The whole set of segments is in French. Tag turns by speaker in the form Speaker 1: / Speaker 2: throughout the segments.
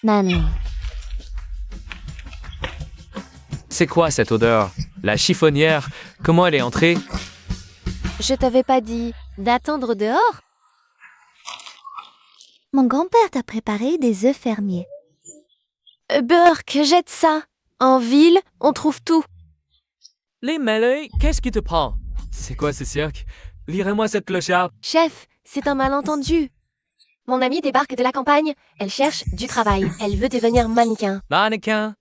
Speaker 1: Manly.
Speaker 2: C'est quoi cette odeur? La chiffonnière, comment elle est entrée?
Speaker 3: Je t'avais pas dit d'attendre dehors?
Speaker 1: Mon grand-père t'a préparé des œufs fermiers.
Speaker 3: Burke, jette ça. En ville, on trouve tout.
Speaker 2: Les mêlés, qu'est-ce qui te prend? C'est quoi ce cirque? Lirez-moi cette clocharde.
Speaker 3: Chef, c'est un malentendu. Mon amie débarque de la campagne. Elle cherche du travail. Elle veut devenir mannequin.
Speaker 2: Mannequin.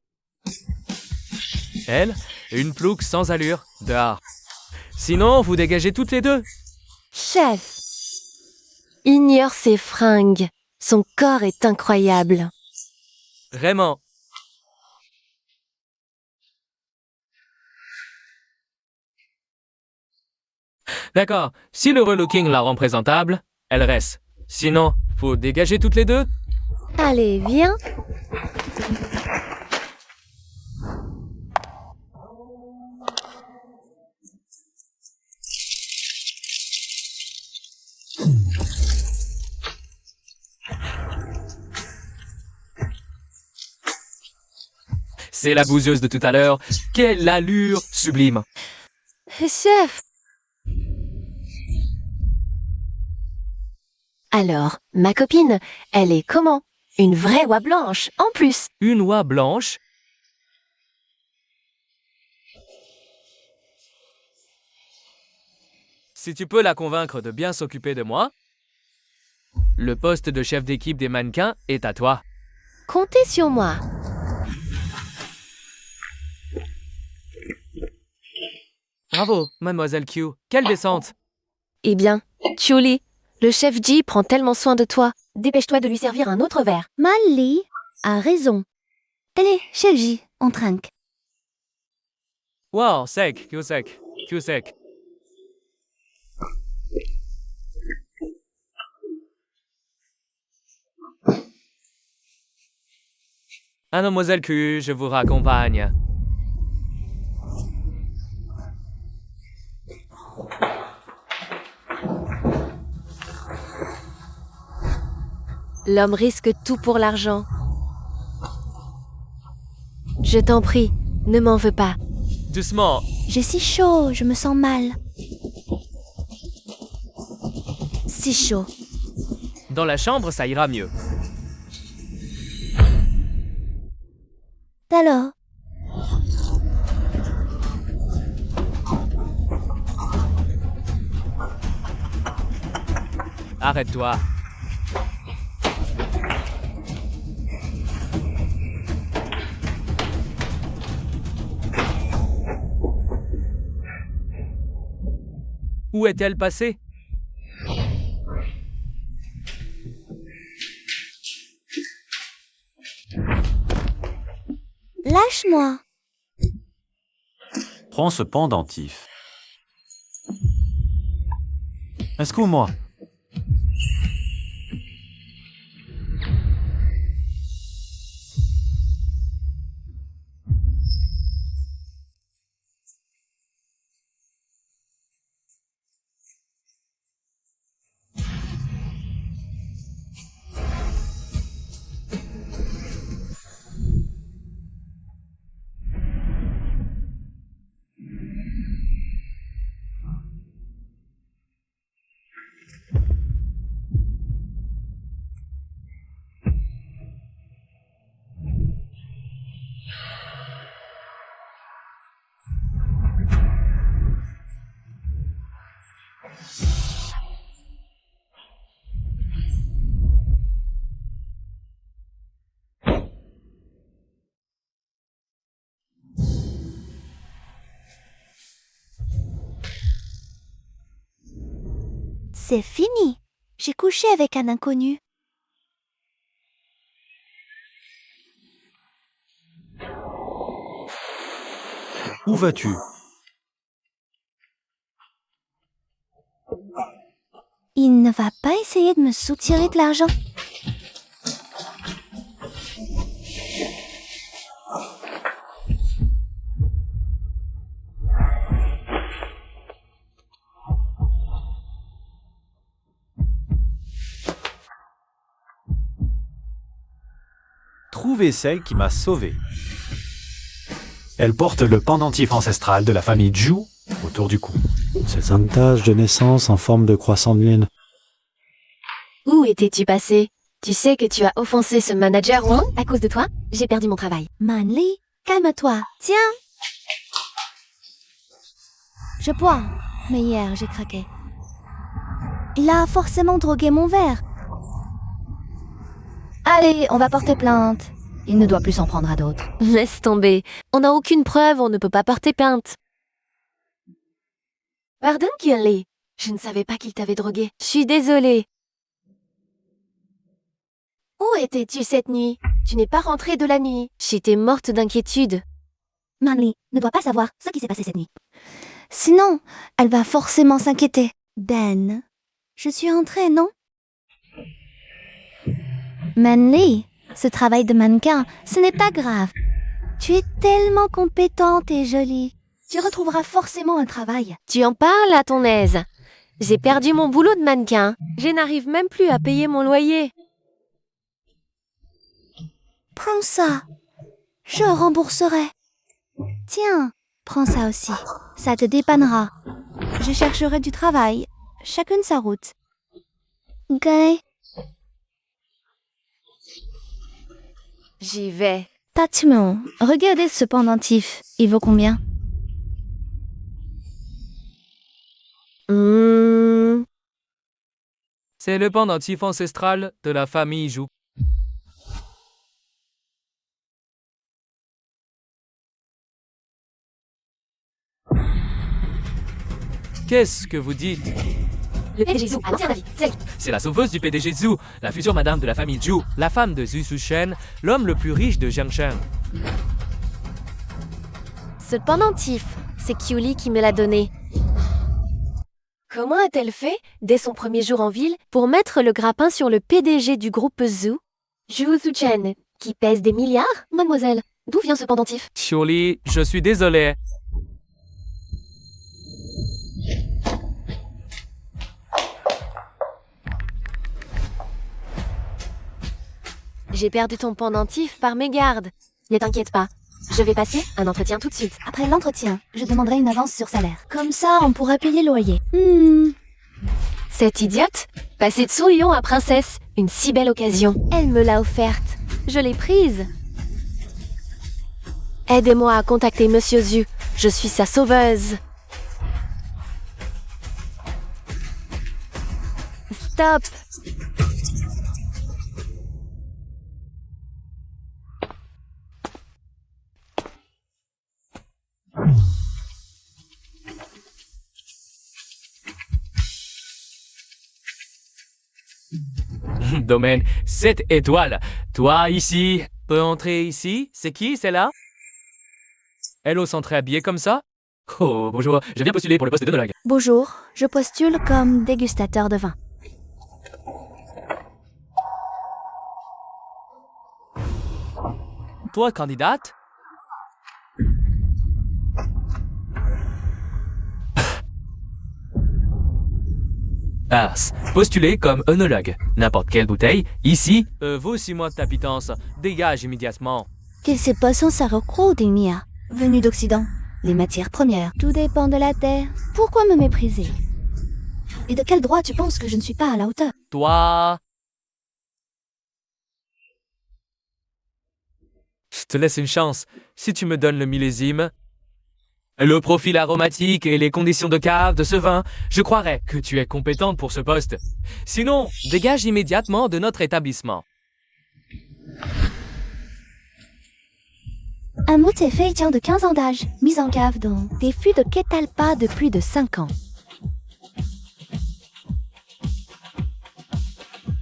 Speaker 2: Elle, une plouque sans allure, dehors. Sinon, vous dégagez toutes les deux.
Speaker 3: Chef, ignore ses fringues. Son corps est incroyable.
Speaker 2: Vraiment. D'accord, si le relooking la rend présentable, elle reste. Sinon, faut dégager toutes les deux.
Speaker 3: Allez, viens.
Speaker 2: C'est la bouseuse de tout à l'heure. Quelle allure sublime.
Speaker 3: Chef. Alors, ma copine, elle est comment? Une vraie oie blanche, en plus.
Speaker 2: Une oie blanche. Si tu peux la convaincre de bien s'occuper de moi, le poste de chef d'équipe des mannequins est à toi.
Speaker 3: Comptez sur moi.
Speaker 2: Bravo, mademoiselle Q. Quelle descente.
Speaker 3: Eh bien, Julie, le chef G prend tellement soin de toi. Dépêche-toi de lui servir un autre verre.
Speaker 1: Manly a raison. Allez, chef J, on trinque.
Speaker 2: Wow, sec, Q sec, Q sec. Ah, mademoiselle Q, je vous raccompagne.
Speaker 3: L'homme risque tout pour l'argent. Je t'en prie, ne m'en veux pas.
Speaker 2: Doucement.
Speaker 1: J'ai si chaud, je me sens mal. Si chaud.
Speaker 2: Dans la chambre, ça ira mieux.
Speaker 1: Alors,
Speaker 2: Arrête-toi. Où est-elle passée?
Speaker 1: lâche-moi.
Speaker 4: Prends ce pendentif. Excuse-moi.
Speaker 1: C'est fini. J'ai couché avec un inconnu.
Speaker 4: Où vas-tu?
Speaker 1: Il ne va pas essayer de me soutirer de l'argent.
Speaker 4: trouvé celle qui m'a sauvé. Elle porte le pendentif ancestral de la famille Zhu autour du cou.
Speaker 5: Ces taches de naissance en forme de croissant de lune.
Speaker 3: Où étais-tu passé? Tu sais que tu as offensé ce manager Wang à cause de toi? J'ai perdu mon travail.
Speaker 1: Manly, calme-toi. Tiens. Je bois, mais hier j'ai craqué. Il a forcément drogué mon verre. Allez, on va porter plainte. Il ne doit plus s'en prendre à d'autres.
Speaker 3: Laisse tomber. On n'a aucune preuve, on ne peut pas porter plainte. Pardon, Kyunli. Je ne savais pas qu'il t'avait drogué. Je suis désolée. Où étais-tu cette nuit? Tu n'es pas rentrée de la nuit. J'étais morte d'inquiétude.
Speaker 1: Manly ne doit pas savoir ce qui s'est passé cette nuit. Sinon, elle va forcément s'inquiéter. Ben, je suis entrée, non? Manly, ce travail de mannequin, ce n'est pas grave. Tu es tellement compétente et jolie. Tu retrouveras forcément un travail.
Speaker 3: Tu en parles à ton aise. J'ai perdu mon boulot de mannequin. Je n'arrive même plus à payer mon loyer.
Speaker 1: Prends ça. Je rembourserai. Tiens, prends ça aussi. Ça te dépannera. Je chercherai du travail. Chacune sa route. Ok.
Speaker 3: J'y vais.
Speaker 1: Tatsumo, regardez ce pendentif. Il vaut combien?
Speaker 2: C'est le pendentif ancestral de la famille Zhu. Qu'est-ce que vous dites?
Speaker 3: Le PDG Zhu, à l'ancien avis,
Speaker 2: C'est la sauveuse du PDG Zhu, la future madame de la famille Zhu, la femme de Zhu Sushen, l'homme le plus riche de Jiangshan.
Speaker 3: Ce pendentif, c'est Kyuli qui me l'a donné. Comment a-t-elle fait, dès son premier jour en ville, pour mettre le grappin sur le PDG du groupe Zhu, Zhu Zuchen, qui pèse des milliards? Mademoiselle, d'où vient ce pendentif?
Speaker 2: Kyuli, je suis désolé.
Speaker 3: J'ai perdu ton pendentif par mégarde. Ne t'inquiète pas, je vais passer un entretien tout de suite.
Speaker 1: Après l'entretien, je demanderai une avance sur salaire. Comme ça, on pourra payer le loyer.
Speaker 3: Cette idiote, passer de souillon à princesse, une si belle occasion. Elle me l'a offerte. Je l'ai prise. Aidez-moi à contacter Monsieur Zhu. Je suis sa sauveuse. Stop.
Speaker 2: Domaine 7 étoiles. Toi, ici. Peux entrer ici? C'est qui, celle-là? Elle ose entrer habillée comme ça? Oh, bonjour. Je viens postuler pour le poste d'œnologue.
Speaker 1: Bonjour, je postule comme dégustateur de vin.
Speaker 2: Toi, candidate? Ars, postuler comme œnologue. N'importe quelle bouteille, ici, vaut 6 mois de ta pitance. Dégage immédiatement.
Speaker 1: Qu'il se passe en Sarokro, Mia, venu d'Occident. Les matières premières, tout dépend de la terre. Pourquoi me mépriser? Et de quel droit tu penses que je ne suis pas à la hauteur?
Speaker 2: Toi... Je te laisse une chance. Si tu me donnes le millésime, le profil aromatique et les conditions de cave de ce vin, je croirais que tu es compétente pour ce poste. Sinon, dégage immédiatement de notre établissement.
Speaker 1: Un moutefei tient de 15 ans d'âge, mis en cave dans des fûts de Ketalpa de plus de 5 ans.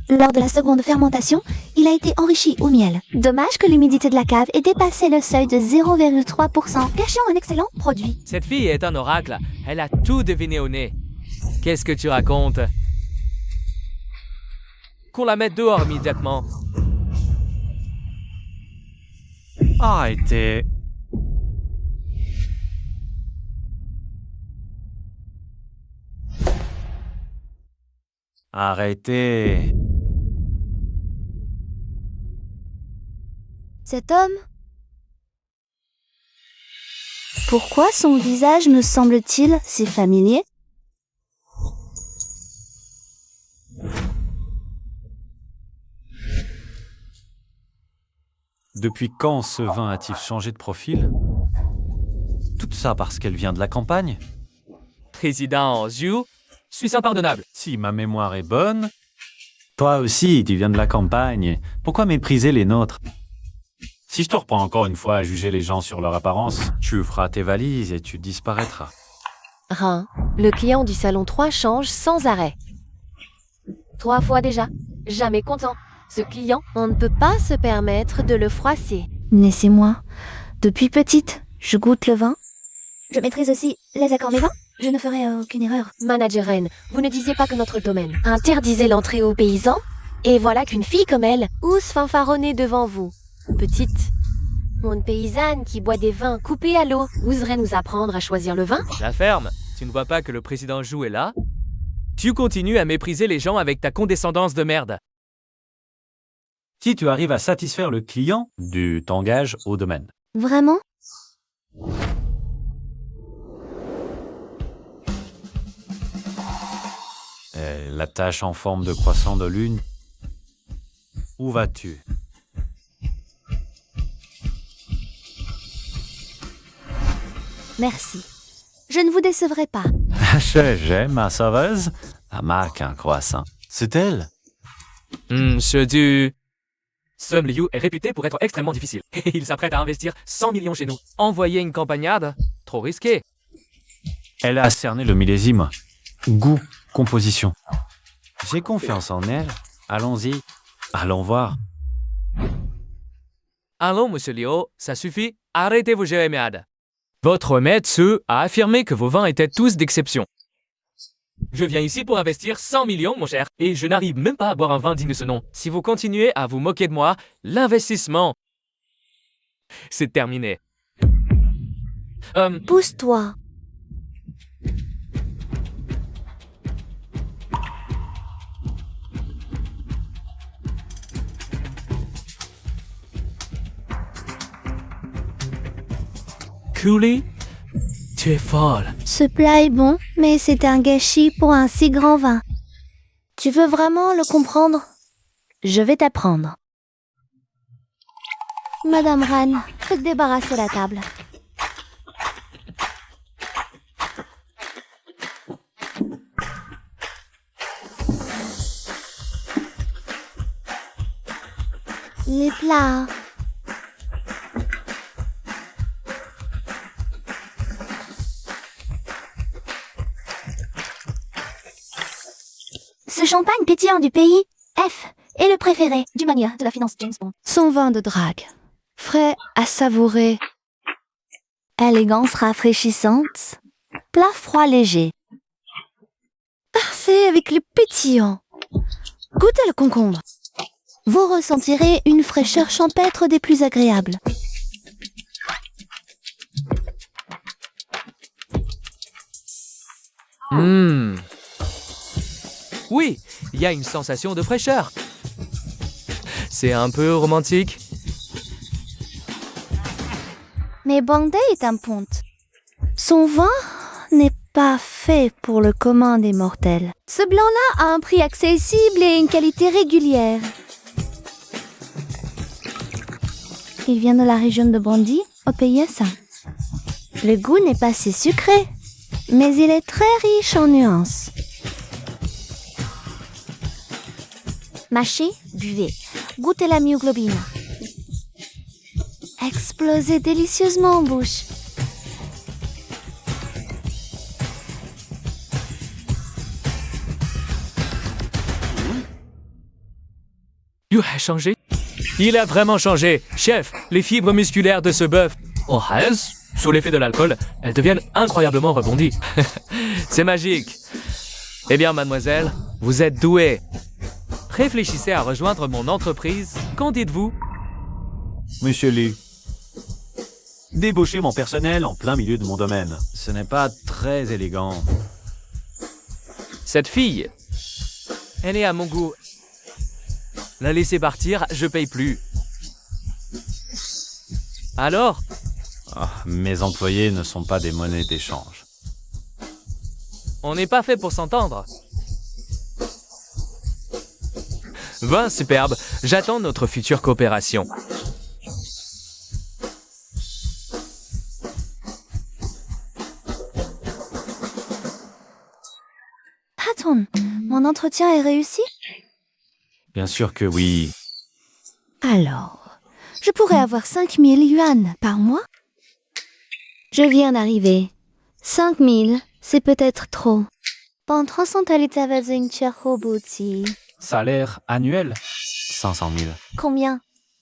Speaker 1: Lors de la seconde fermentation, il a été enrichi au miel. Dommage que l'humidité de la cave ait dépassé le seuil de 0,3%, gâchant un excellent produit.
Speaker 2: Cette fille est un oracle. Elle a tout deviné au nez. Qu'est-ce que tu racontes? Qu'on la mette dehors immédiatement.
Speaker 4: Arrêtez. Arrêtez.
Speaker 1: Cet homme? Pourquoi son visage me semble-t-il si familier?
Speaker 4: Depuis quand ce vin a-t-il changé de profil? Tout ça parce qu'elle vient de la campagne?
Speaker 2: Président Zhu, suis impardonnable.
Speaker 4: Si ma mémoire est bonne... Toi aussi, tu viens de la campagne. Pourquoi mépriser les nôtres? Si je te reprends encore une fois à juger les gens sur leur apparence, tu feras tes valises et tu disparaîtras.
Speaker 3: Rhin, le client du salon 3 change sans arrêt. 3 fois déjà, jamais content. Ce client, on ne peut pas se permettre de le froisser.
Speaker 1: Laissez-moi. Depuis petite, je goûte le vin. Je maîtrise aussi les accords mes vins. Je ne ferai aucune erreur.
Speaker 3: Manager N, vous ne disiez pas que notre domaine interdisait l'entrée aux paysans? Et voilà qu'une fille comme elle ose fanfaronner devant vous. Petite, une paysanne qui boit des vins coupés à l'eau oserait nous apprendre à choisir le vin?
Speaker 2: La ferme, tu ne vois pas que le président Zhu est là? Tu continues à mépriser les gens avec ta condescendance de merde.
Speaker 4: Si tu arrives à satisfaire le client, tu t'engages au domaine.
Speaker 1: Vraiment?
Speaker 4: La tache en forme de croissant de lune. Où vas-tu?
Speaker 1: Merci. Je ne vous décevrai pas.
Speaker 4: J'aime ma sauveuse. Elle marque un croissant. C'est elle?
Speaker 2: Monsieur Du... Sum Liu est réputé pour être extrêmement difficile. Et il s'apprête à investir 100 millions chez nous. Envoyer une campagnarde? Trop risqué.
Speaker 4: Elle a cerné le millésime. Goût, composition. J'ai confiance en elle. Allons-y. Allons voir.
Speaker 2: Allons, monsieur Liu, ça suffit. Arrêtez vos jérémiades. Votre maître a affirmé que vos vins étaient tous d'exception. Je viens ici pour investir 100 millions, mon cher, et je n'arrive même pas à boire un vin digne de ce nom. Si vous continuez à vous moquer de moi, l'investissement, c'est terminé.
Speaker 1: Pousse-toi.
Speaker 2: Cooley, tu es folle.
Speaker 1: Ce plat est bon, mais c'est un gâchis pour un si grand vin. Tu veux vraiment le comprendre? Je vais t'apprendre. Madame Ran, faites débarrasser la table. Les plats. Ce champagne pétillant du pays, F, est le préféré du mania de la finance James Bond. Son vin de drague, frais à savourer, élégance rafraîchissante, plat froid léger. Parfait avec le pétillant. Goûtez le concombre. Vous ressentirez une fraîcheur champêtre des plus agréables.
Speaker 2: Oui, il y a une sensation de fraîcheur. C'est un peu romantique.
Speaker 1: Mais Bandai est un ponte. Son vin n'est pas fait pour le commun des mortels. Ce blanc-là a un prix accessible et une qualité régulière. Il vient de la région de Bondy, au pays Assa. Le goût n'est pas si sucré, mais il est très riche en nuances. Mâchez, buvez, goûtez la myoglobine. Explosez délicieusement en bouche.
Speaker 2: You a changé? Il a vraiment changé. Chef, les fibres musculaires de ce bœuf, sous l'effet de l'alcool, elles deviennent incroyablement rebondies. C'est magique. Eh bien, mademoiselle, vous êtes douée. Réfléchissez à rejoindre mon entreprise. Qu'en dites-vous?
Speaker 4: Monsieur Liu, débaucher mon personnel en plein milieu de mon domaine, ce n'est pas très élégant.
Speaker 2: Cette fille, elle est à mon goût. La laisser partir, je paye plus. Alors?
Speaker 4: Ah, mes employés ne sont pas des monnaies d'échange.
Speaker 2: On n'est pas fait pour s'entendre. Vin superbe, j'attends notre future coopération.
Speaker 1: Patron, mon entretien est réussi?
Speaker 4: Bien sûr que oui.
Speaker 1: Alors, je pourrais avoir 5000 yuan par mois? Je viens d'arriver. 5000, c'est peut-être trop. Bon, 300
Speaker 4: Salaire annuel 500 000.
Speaker 1: Combien?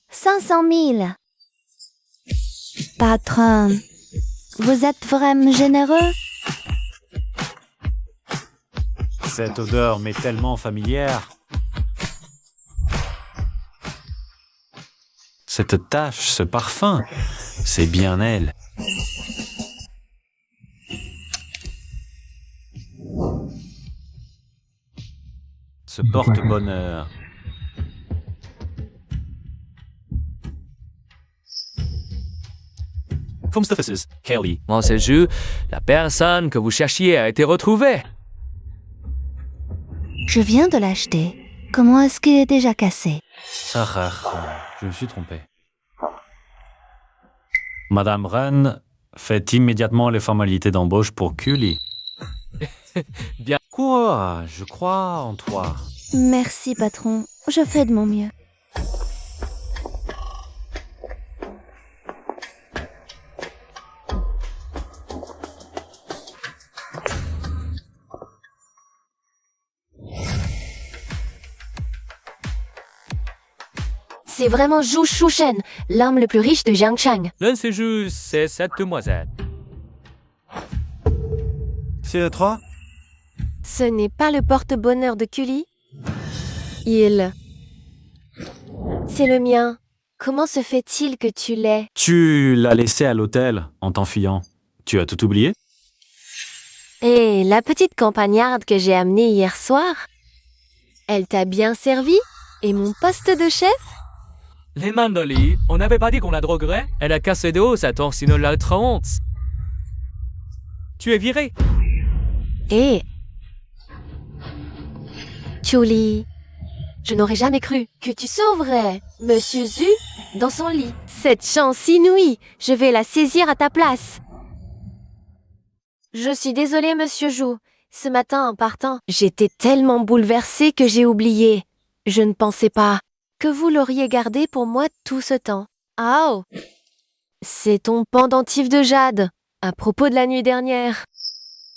Speaker 1: 500 000. Patron, vous êtes vraiment généreux?
Speaker 4: Cette odeur m'est tellement familière. Cette tache, ce parfum, c'est bien elle. Ce porte-bonheur. Kelly.
Speaker 2: Dans ce jeu, la personne que vous cherchiez a été retrouvée.
Speaker 1: Je viens de l'acheter. Comment est-ce qu'il est déjà cassé?
Speaker 4: Sarah, je me suis trompé. Madame Ren, faites immédiatement les formalités d'embauche pour Cully.
Speaker 2: Bien.
Speaker 4: Quoi? Je crois en toi.
Speaker 1: Merci, patron. Je fais de mon mieux.
Speaker 3: C'est vraiment Zhu Shushen, l'homme le plus riche de Jiangchang.
Speaker 2: L'un de ces jeux, c'est cette demoiselle.
Speaker 4: C'est le 3?
Speaker 3: Ce n'est pas le porte-bonheur de Cully? C'est le mien. Comment se fait-il que tu l'aies?
Speaker 4: Tu l'as laissé à l'hôtel en t'enfuyant. Tu as tout oublié?
Speaker 3: Et la petite campagnarde que j'ai amenée hier soir? Elle t'a bien servi? Et mon poste de chef?
Speaker 2: Les Mandoli, on n'avait pas dit qu'on la droguerait? Elle a cassé de haut sa torsino la 30. Tu es viré.
Speaker 3: Et... Cully, je n'aurais jamais cru que tu sauverais Monsieur Zhu dans son lit. Cette chance inouïe, je vais la saisir à ta place. Je suis désolée, Monsieur Zhu. Ce matin, en partant, j'étais tellement bouleversée que j'ai oublié. Je ne pensais pas que vous l'auriez gardé pour moi tout ce temps. Oh! C'est ton pendentif de jade, à propos de la nuit dernière.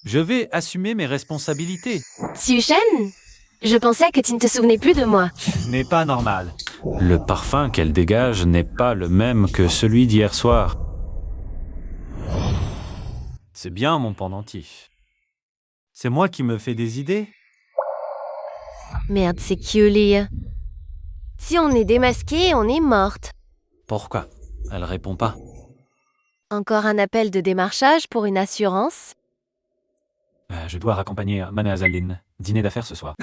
Speaker 4: Je vais assumer mes responsabilités.
Speaker 3: Xushen, je pensais que tu ne te souvenais plus de moi.
Speaker 4: Ce n'est pas normal. Le parfum qu'elle dégage n'est pas le même que celui d'hier soir. C'est bien mon pendentif. C'est moi qui me fais des idées.
Speaker 3: Merde, c'est Cully. Si on est démasqué, on est morte.
Speaker 4: Pourquoi? Elle répond pas.
Speaker 3: Encore un appel de démarchage pour une assurance?
Speaker 4: Je dois raccompagner Mademoiselle Lin. Dîner d'affaires ce soir.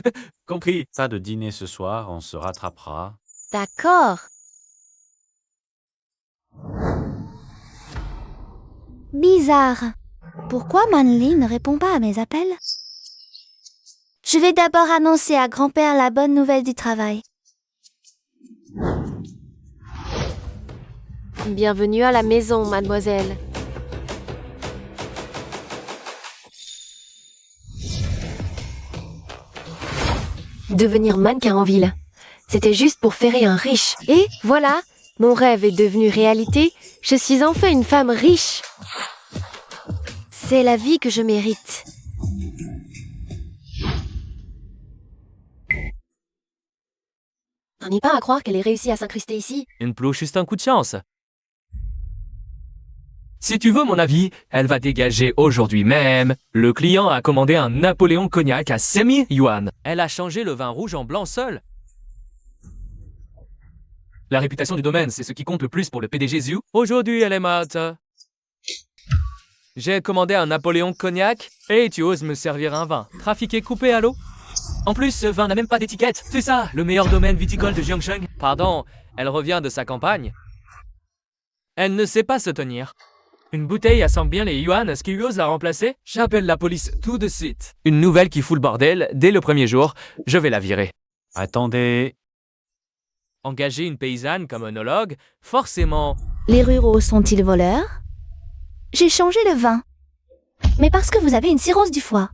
Speaker 2: Compris.
Speaker 4: Pas de dîner ce soir, on se rattrapera.
Speaker 3: D'accord.
Speaker 1: Bizarre. Pourquoi Manli ne répond pas à mes appels? Je vais d'abord annoncer à grand-père la bonne nouvelle du travail.
Speaker 3: Bienvenue à la maison, mademoiselle. Devenir mannequin en ville. C'était juste pour ferrer un riche. Et voilà, mon rêve est devenu réalité. Je suis enfin une femme riche. C'est la vie que je mérite. On n'y pas à croire qu'elle ait réussi à s'incruster ici.
Speaker 2: Une plouche, juste un coup de chance. Si tu veux mon avis, elle va dégager aujourd'hui même. Le client a commandé un Napoléon Cognac à 5000 yuan. Elle a changé le vin rouge en blanc seul. La réputation du domaine, c'est ce qui compte le plus pour le PDG Zhu. Aujourd'hui, elle est morte. J'ai commandé un Napoléon Cognac et tu oses me servir un vin. Trafiqué coupé à l'eau. En plus, ce vin n'a même pas d'étiquette. C'est ça, le meilleur domaine viticole de Jiangcheng. Pardon, elle revient de sa campagne. Elle ne sait pas se tenir. Une bouteille assemble bien les yuan, est-ce qu'il ose la remplacer? J'appelle la police tout de suite. Une nouvelle qui fout le bordel dès le premier jour, je vais la virer.
Speaker 4: Attendez.
Speaker 2: Engager une paysanne comme œnologue, forcément.
Speaker 1: Les ruraux sont-ils voleurs? J'ai changé le vin. Mais parce que vous avez une cirrhose du foie.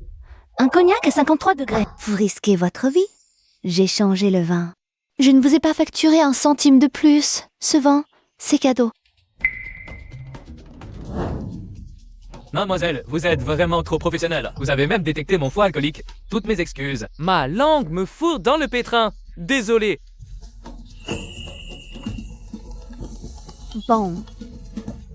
Speaker 1: Un cognac à 53 degrés. Vous risquez votre vie. J'ai changé le vin. Je ne vous ai pas facturé un centime de plus. Ce vin, c'est cadeau.
Speaker 2: Mademoiselle, vous êtes vraiment trop professionnelle. Vous avez même détecté mon foie alcoolique. Toutes mes excuses. Ma langue me fourre dans le pétrin. Désolé.
Speaker 1: Bon.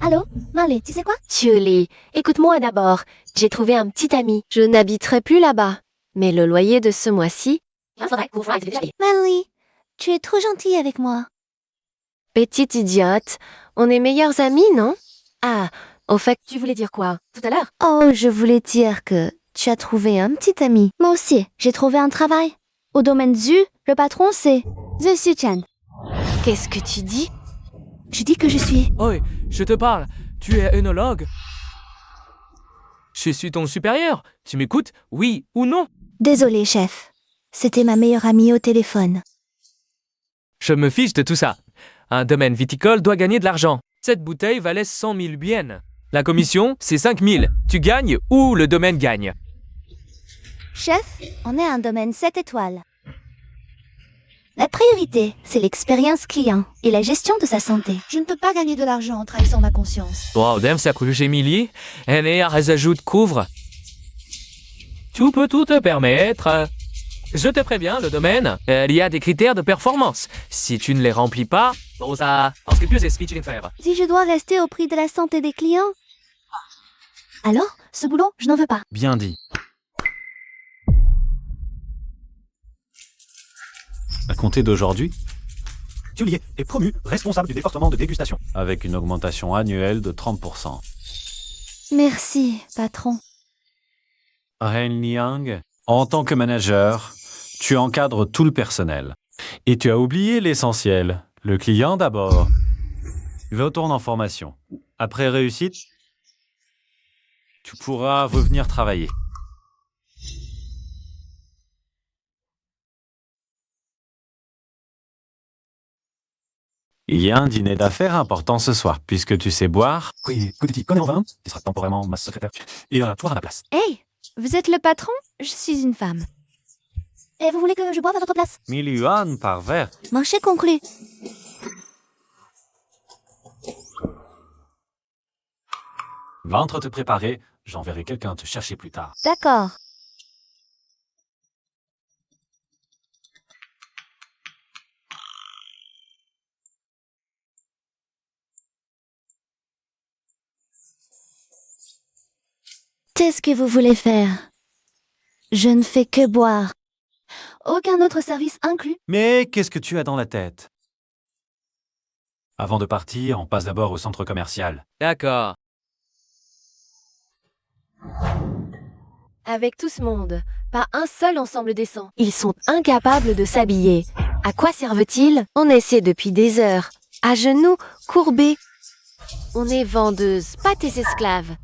Speaker 1: Allô, Marley, tu sais quoi?
Speaker 3: Julie, écoute-moi d'abord. J'ai trouvé un petit ami. Je n'habiterai plus là-bas. Mais le loyer de ce mois-ci...
Speaker 1: Marley, tu es trop gentille avec moi.
Speaker 3: Petite idiote, on est meilleurs amis, non? Ah, au fait, tu voulais dire quoi? Tout à l'heure?
Speaker 1: Oh, je voulais dire que tu as trouvé un petit ami. Moi aussi, j'ai trouvé un travail. Au domaine ZU, le patron c'est Zhu Xichen.
Speaker 3: Qu'est-ce que tu dis?
Speaker 1: Je dis que je suis...
Speaker 2: Oi, je te parle. Tu es œnologue? Je suis ton supérieur. Tu m'écoutes? Oui ou non?
Speaker 1: Désolé, chef. C'était ma meilleure amie au téléphone.
Speaker 2: Je me fiche de tout ça. Un domaine viticole doit gagner de l'argent. Cette bouteille valait 100 000 yuan. La commission, c'est 5 000. Tu gagnes ou le domaine gagne.
Speaker 1: Chef, on est un domaine 7 étoiles. La priorité, c'est l'expérience client et la gestion de sa santé. Je ne peux pas gagner de l'argent en trahissant ma conscience.
Speaker 2: Wow, dem sa couche Émilie. Elle est à ajout de couvre. Tu peux tout te permettre. Je te préviens, le domaine, il y a des critères de performance. Si tu ne les remplis pas, ça... Parce que plus est speech faire.
Speaker 1: Si je dois rester au prix de la santé des clients... Alors, ce boulot, je n'en veux pas.
Speaker 4: Bien dit. À compter d'aujourd'hui,
Speaker 5: Julie est promu responsable du département de dégustation.
Speaker 4: avec une augmentation annuelle de 30%.
Speaker 1: Merci, patron.
Speaker 4: Ren Liang, en tant que manager, tu encadres tout le personnel. Et tu as oublié l'essentiel, le client d'abord. Retourne en formation. Après réussite, tu pourras revenir travailler. Il y a un dîner d'affaires important ce soir, puisque tu sais boire.
Speaker 5: Oui, Goody connaît en vin, tu seras temporairement ma secrétaire. Et toi à ma place.
Speaker 1: Hey, vous êtes le patron? Je suis une femme. Et vous voulez que je boive à votre place?
Speaker 4: 1000 yuan par verre.
Speaker 1: Marché conclu.
Speaker 5: Ventre te préparer, j'enverrai quelqu'un te chercher plus tard.
Speaker 1: D'accord. Qu'est-ce que vous voulez faire? Je ne fais que boire. Aucun autre service inclus.
Speaker 4: Mais qu'est-ce que tu as dans la tête?
Speaker 5: Avant de partir, on passe d'abord au centre commercial.
Speaker 2: D'accord.
Speaker 3: Avec tout ce monde, pas un seul ensemble décent. Ils sont incapables de s'habiller. À quoi servent-ils? On essaie depuis des heures. À genoux, courbés. On est vendeuses, pas tes esclaves.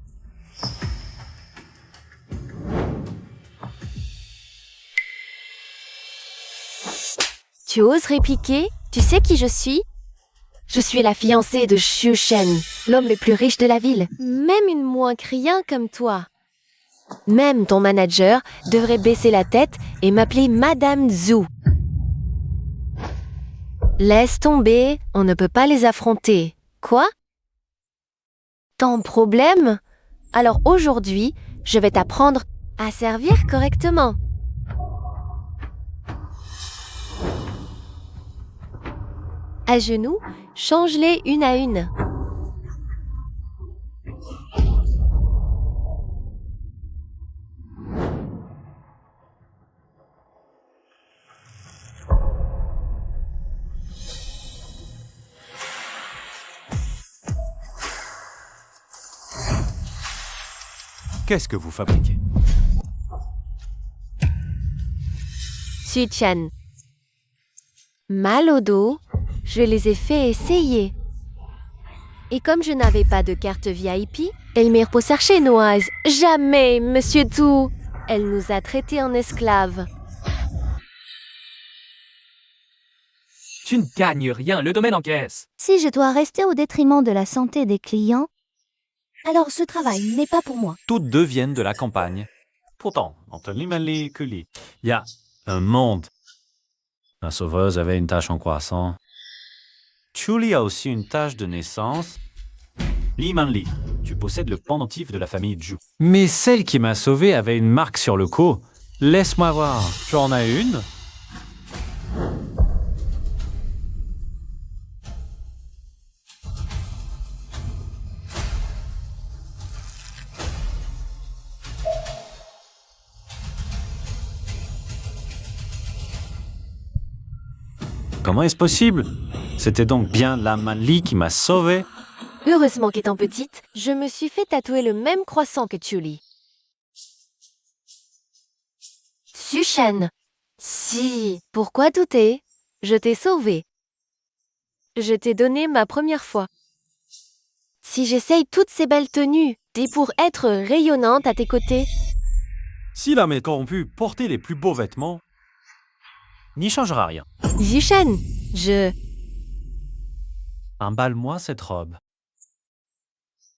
Speaker 3: Tu oses répliquer? Tu sais qui je suis? Je suis la fiancée de Xu Shen, l'homme le plus riche de la ville. Même une moins crien comme toi. Même ton manager devrait baisser la tête et m'appeler Madame Zhu. Laisse tomber, on ne peut pas les affronter. Quoi? Ton problème? Alors aujourd'hui, je vais t'apprendre à servir correctement. À genoux, change-les une à une.
Speaker 4: Qu'est-ce que vous fabriquez?
Speaker 3: Su-chan. Mal au dos, je les ai fait essayer. Et comme je n'avais pas de carte VIP, Elmire Possard chinoise. Jamais, monsieur Zhu. Elle nous a traités en esclaves.
Speaker 2: Tu ne gagnes rien, le domaine encaisse.
Speaker 1: Si je dois rester au détriment de la santé des clients, alors ce travail n'est pas pour moi.
Speaker 4: Toutes deux viennent de la campagne. Pourtant, entre Limanli et Kuli, il y a un monde. La sauveuse avait une tache en croissant. Chuli a aussi une tache de naissance. Limanli, tu possèdes le pendentif de la famille Zhu. Mais celle qui m'a sauvé avait une marque sur le cou. Laisse-moi voir. Tu en as une? Comment est-ce possible? C'était donc bien la Manli qui m'a sauvé?
Speaker 3: Heureusement qu'étant petite, je me suis fait tatouer le même croissant que Chuli. Sushen. Si, pourquoi douter? Je t'ai sauvé. Je t'ai donné ma première fois. Si j'essaye toutes ces belles tenues, t'es pour être rayonnante à tes côtés.
Speaker 4: Si l'âme est corrompue, porter les plus beaux vêtements n'y changera rien.
Speaker 3: Sushen,
Speaker 4: Emballe-moi cette robe.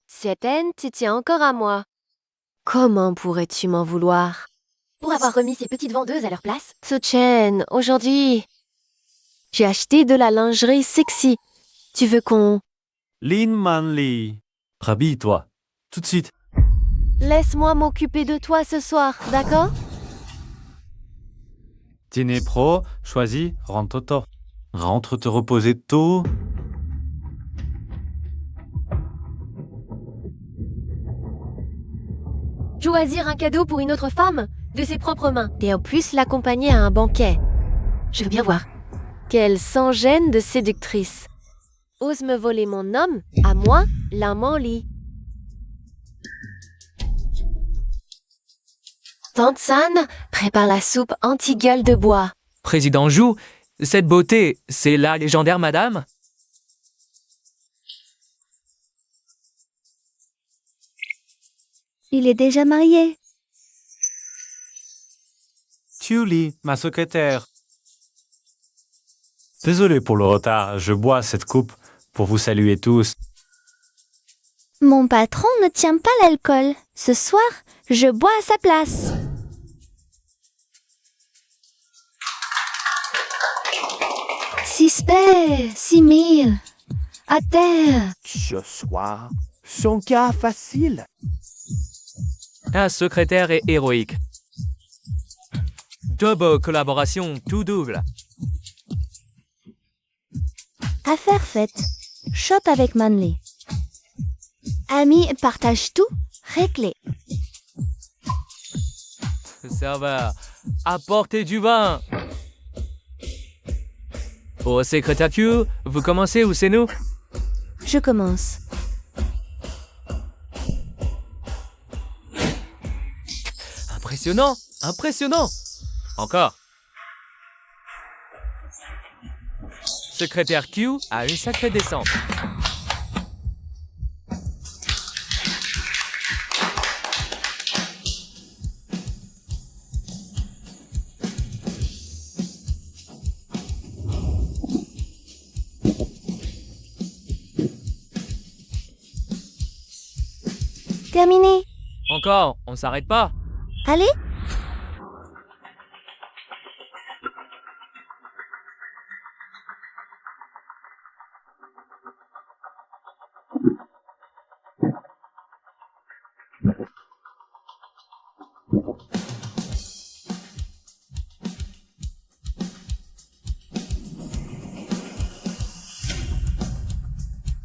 Speaker 3: Cette haine te tient encore à moi. Comment pourrais-tu m'en vouloir? Pour avoir remis ces petites vendeuses à leur place? Suchen, aujourd'hui, j'ai acheté de la lingerie sexy. Tu veux qu'on...
Speaker 4: Lin Manli, rhabille-toi, tout de suite.
Speaker 3: Laisse-moi m'occuper de toi ce soir, d'accord?
Speaker 4: Dîner pro, choisis, rentre tôt. Rentre te reposer tôt.
Speaker 3: Choisir un cadeau pour une autre femme de ses propres mains. Et en plus l'accompagner à un banquet. Je veux bien voir. Quelle sans-gêne de séductrice. Ose me voler mon homme, à moi, la Manli. Tante San, prépare la soupe anti-gueule de bois.
Speaker 2: Président Zhu, cette beauté, c'est la légendaire madame?
Speaker 1: Il est déjà marié.
Speaker 4: Chuli, ma secrétaire. Désolé pour le retard, je bois cette coupe pour vous saluer tous.
Speaker 1: Mon patron ne tient pas l'alcool. Ce soir, je bois à sa place. Six paix, 6000. À terre.
Speaker 6: Ce soir, son cas facile.
Speaker 2: Un secrétaire est héroïque. Double collaboration, tout double.
Speaker 1: Affaire faite. Shop avec Manli. Amis partage tout. Réglé.
Speaker 2: Serveur, apportez du vin. Au secrétaire Q, vous commencez ou c'est nous?
Speaker 1: Je commence.
Speaker 2: Impressionnant, impressionnant. Encore. Secrétaire Q a une sacrée descente.
Speaker 1: Terminé.
Speaker 2: Encore, on s'arrête pas.
Speaker 1: Allez.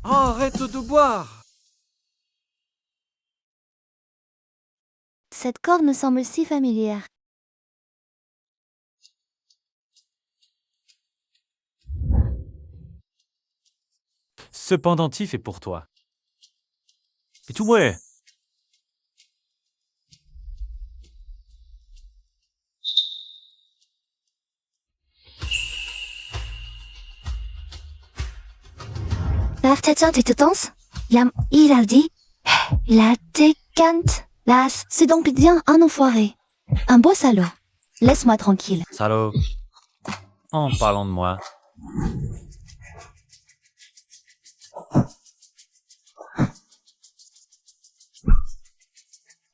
Speaker 6: Arrête de boire.
Speaker 1: Cette corde me semble si familière.
Speaker 4: Ce pendentif est pour toi. Et tout ouais.
Speaker 1: Darf Tetsan, tu te danses? Il a dit, la décante. Là, c'est donc bien un enfoiré. Un beau salaud. Laisse-moi tranquille.
Speaker 4: Salaud. En parlant de moi.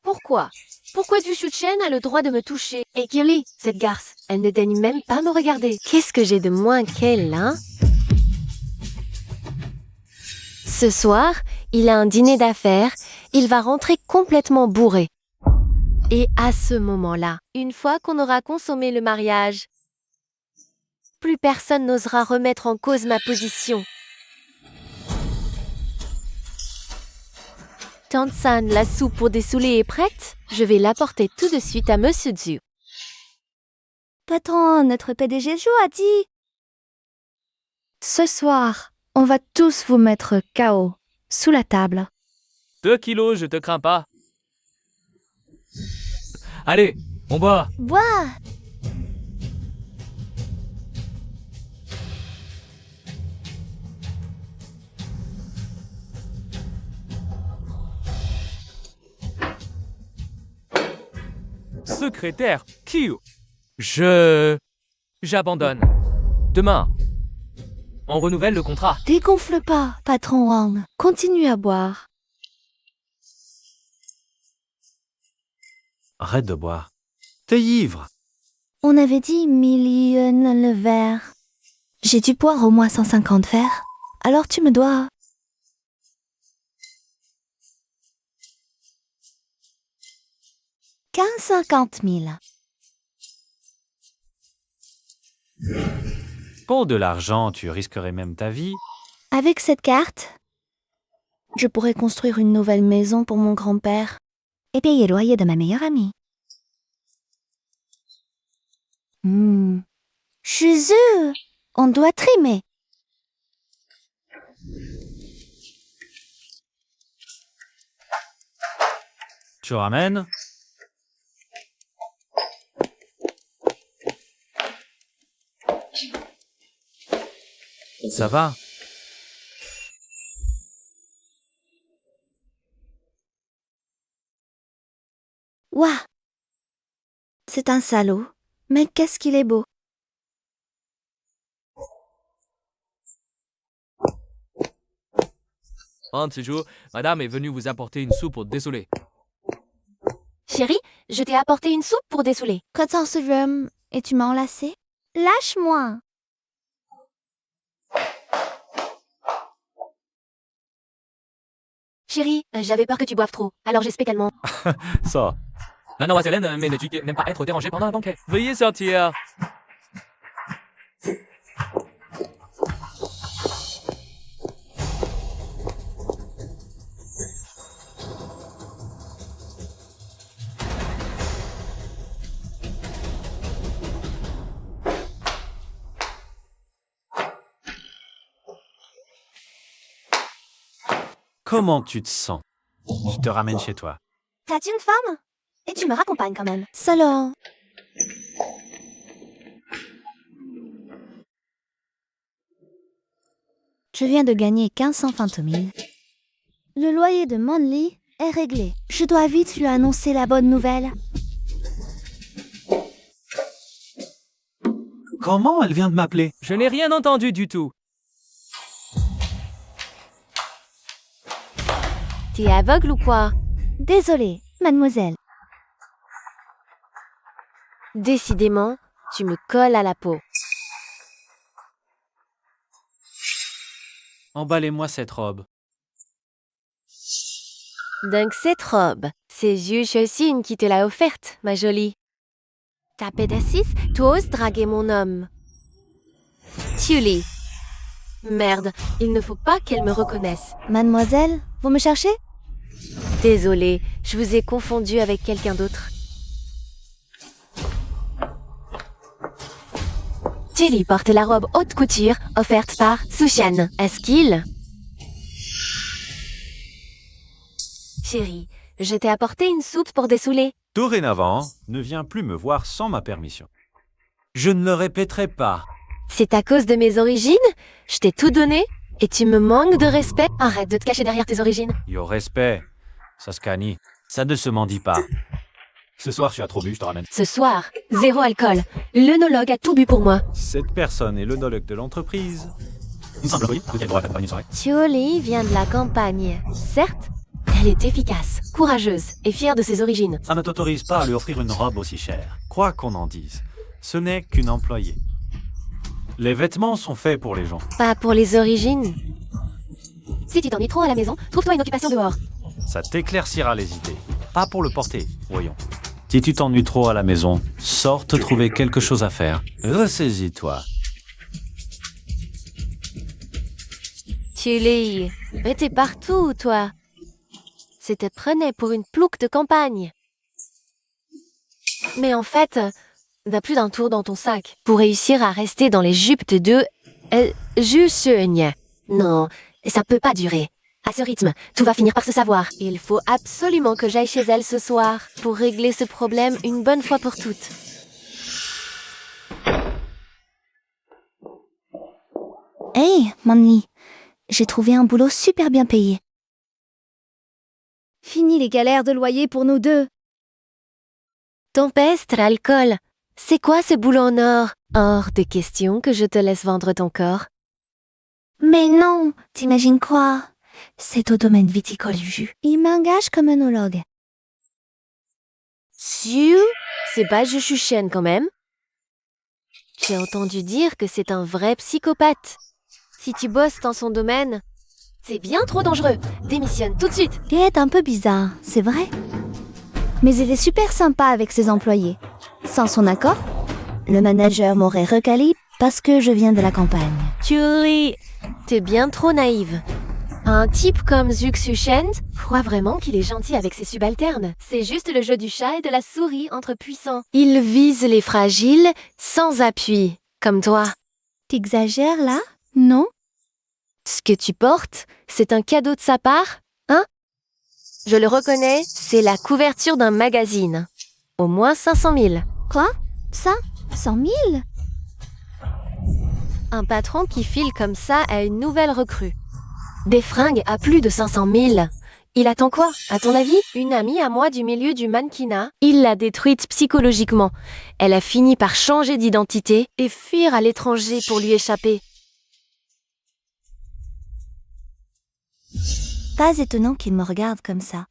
Speaker 3: Pourquoi? Pourquoi du Shuchen a le droit de me toucher? Et Kiri, cette garce, elle ne daigne même pas me regarder. Qu'est-ce que j'ai de moins qu'elle, hein? Ce soir, il a un dîner d'affaires, il va rentrer complètement bourré. Et à ce moment-là, une fois qu'on aura consommé le mariage, plus personne n'osera remettre en cause ma position. Tante-san, la soupe pour dessouler est prête? Je vais l'apporter tout de suite à Monsieur Zhu.
Speaker 1: Patron, notre PDG Zhu a dit. Ce soir, on va tous vous mettre KO, sous la table.
Speaker 2: 2 kilos, je te crains pas. Allez, on boit.
Speaker 1: Bois!
Speaker 2: Secrétaire, Q. J'abandonne. Demain, on renouvelle le contrat.
Speaker 1: Dégonfle pas, patron Wang. Continue à boire.
Speaker 4: Arrête de boire. T'es ivre.
Speaker 1: On avait dit 1 000 le verre. J'ai dû boire au moins 150 verres. Alors tu me dois. « 50 000.
Speaker 4: Pour de l'argent, tu risquerais même ta vie.
Speaker 1: Avec cette carte, je pourrais construire une nouvelle maison pour mon grand-père et payer le loyer de ma meilleure amie. Chez eux, on doit trimer.
Speaker 4: Tu ramènes? Ça va?
Speaker 1: Ouah! C'est un salaud, mais qu'est-ce qu'il est beau!
Speaker 2: Tsuju, madame est venue vous apporter une soupe pour dessouler.
Speaker 3: Chérie, je t'ai apporté une soupe pour dessouler.
Speaker 1: 14 rhum et tu m'as enlacé? Lâche-moi!
Speaker 3: Chérie, j'avais peur que tu boives trop, alors j'espère qu'elle ment.
Speaker 4: Ça.
Speaker 2: Mademoiselle Hélène, mais tu n'aimes pas être dérangée pendant un banquet. Veuillez sortir.
Speaker 4: Comment tu te sens? Je te ramène chez toi.
Speaker 1: T'as une femme? Et tu me raccompagnes quand même. Solo. Je viens de gagner 1520 000. Le loyer de Monly est réglé. Je dois vite lui annoncer la bonne nouvelle.
Speaker 4: Comment elle vient de m'appeler?
Speaker 2: Je n'ai rien entendu du tout.
Speaker 3: T'es aveugle ou quoi?
Speaker 1: Désolée, mademoiselle.
Speaker 3: Décidément, tu me colles à la peau.
Speaker 4: Emballez-moi cette robe.
Speaker 3: Donc cette robe, c'est Zhu Shoxin qui te l'a offerte, ma jolie. Ta pédassis, tu oses draguer mon homme. Tully. Merde, il ne faut pas qu'elle me reconnaisse.
Speaker 1: Mademoiselle, vous me cherchez?
Speaker 3: Désolée, je vous ai confondu avec quelqu'un d'autre. Tilly porte la robe haute couture offerte par Sushan. Est-ce qu'il? Chérie, je t'ai apporté une soupe pour dessouler.
Speaker 4: Dorénavant, ne viens plus me voir sans ma permission. Je ne le répéterai pas.
Speaker 3: C'est à cause de mes origines? Je t'ai tout donné? Et tu me manques de respect? Arrête de te cacher derrière tes origines.
Speaker 4: Yo, respect. Ça se canie. Ça ne se mendie pas.
Speaker 5: Ce soir, tu as trop bu, je te ramène.
Speaker 3: Ce soir, 0 alcool. L'œnologue a tout bu pour moi.
Speaker 4: Cette personne est l'œnologue de l'entreprise.
Speaker 5: Une simple employée, lequel droit à t'accompagner une soirée.
Speaker 3: Tioli vient de la campagne. Certes, elle est efficace, courageuse et fière de ses origines.
Speaker 5: Ça ne t'autorise pas à lui offrir une robe aussi chère.
Speaker 4: Quoi qu'on en dise, ce n'est qu'une employée. Les vêtements sont faits pour les gens.
Speaker 3: Pas pour les origines. Si tu t'ennuies trop à la maison, trouve-toi une occupation dehors.
Speaker 4: Ça t'éclaircira les idées. Pas pour le porter, voyons. Si tu t'ennuies trop à la maison, sors te trouver quelque chose à faire. Ressaisis-toi.
Speaker 3: Tioli, mais t'es partout, toi. C'était prenait pour une plouque de campagne. Mais en fait, t'as plus d'un tour dans ton sac pour réussir à rester dans les jupes de deux... Jusseugne. Non, ça peut pas durer. À ce rythme, tout va finir par se savoir. Il faut absolument que j'aille chez elle ce soir pour régler ce problème une bonne fois pour toutes.
Speaker 1: Hey, Manly, j'ai trouvé un boulot super bien payé. Fini les galères de loyer pour nous deux.
Speaker 3: Tempeste, l'alcool. C'est quoi ce boulot en or? Hors de question que je te laisse vendre ton corps.
Speaker 1: Mais non, t'imagines quoi? C'est au domaine viticole du jus. Il m'engage comme œnologue.
Speaker 3: Siu, c'est pas Juchuchen quand même. J'ai entendu dire que c'est un vrai psychopathe. Si tu bosses dans son domaine, c'est bien trop dangereux. Démissionne tout de suite.
Speaker 1: Il est un peu bizarre, c'est vrai. Mais il est super sympa avec ses employés. Sans son accord, le manager m'aurait recalé parce que je viens de la campagne.
Speaker 3: Julie, t'es bien trop naïve. Un type comme Zuxuchen croit vraiment qu'il est gentil avec ses subalternes. C'est juste le jeu du chat et de la souris entre puissants. Il vise les fragiles sans appui, comme toi.
Speaker 1: T'exagères là? Non?
Speaker 3: Ce que tu portes, c'est un cadeau de sa part, hein? Je le reconnais, c'est la couverture d'un magazine. Au moins 500 000.
Speaker 1: Quoi? Ça? 100 000?
Speaker 3: Un patron qui file comme ça à une nouvelle recrue. Des fringues à plus de 500 000. Il attend quoi, à ton avis? Une amie à moi du milieu du mannequinat. Il l'a détruite psychologiquement. Elle a fini par changer d'identité et fuir à l'étranger pour lui échapper.
Speaker 1: Pas étonnant qu'il me regarde comme ça.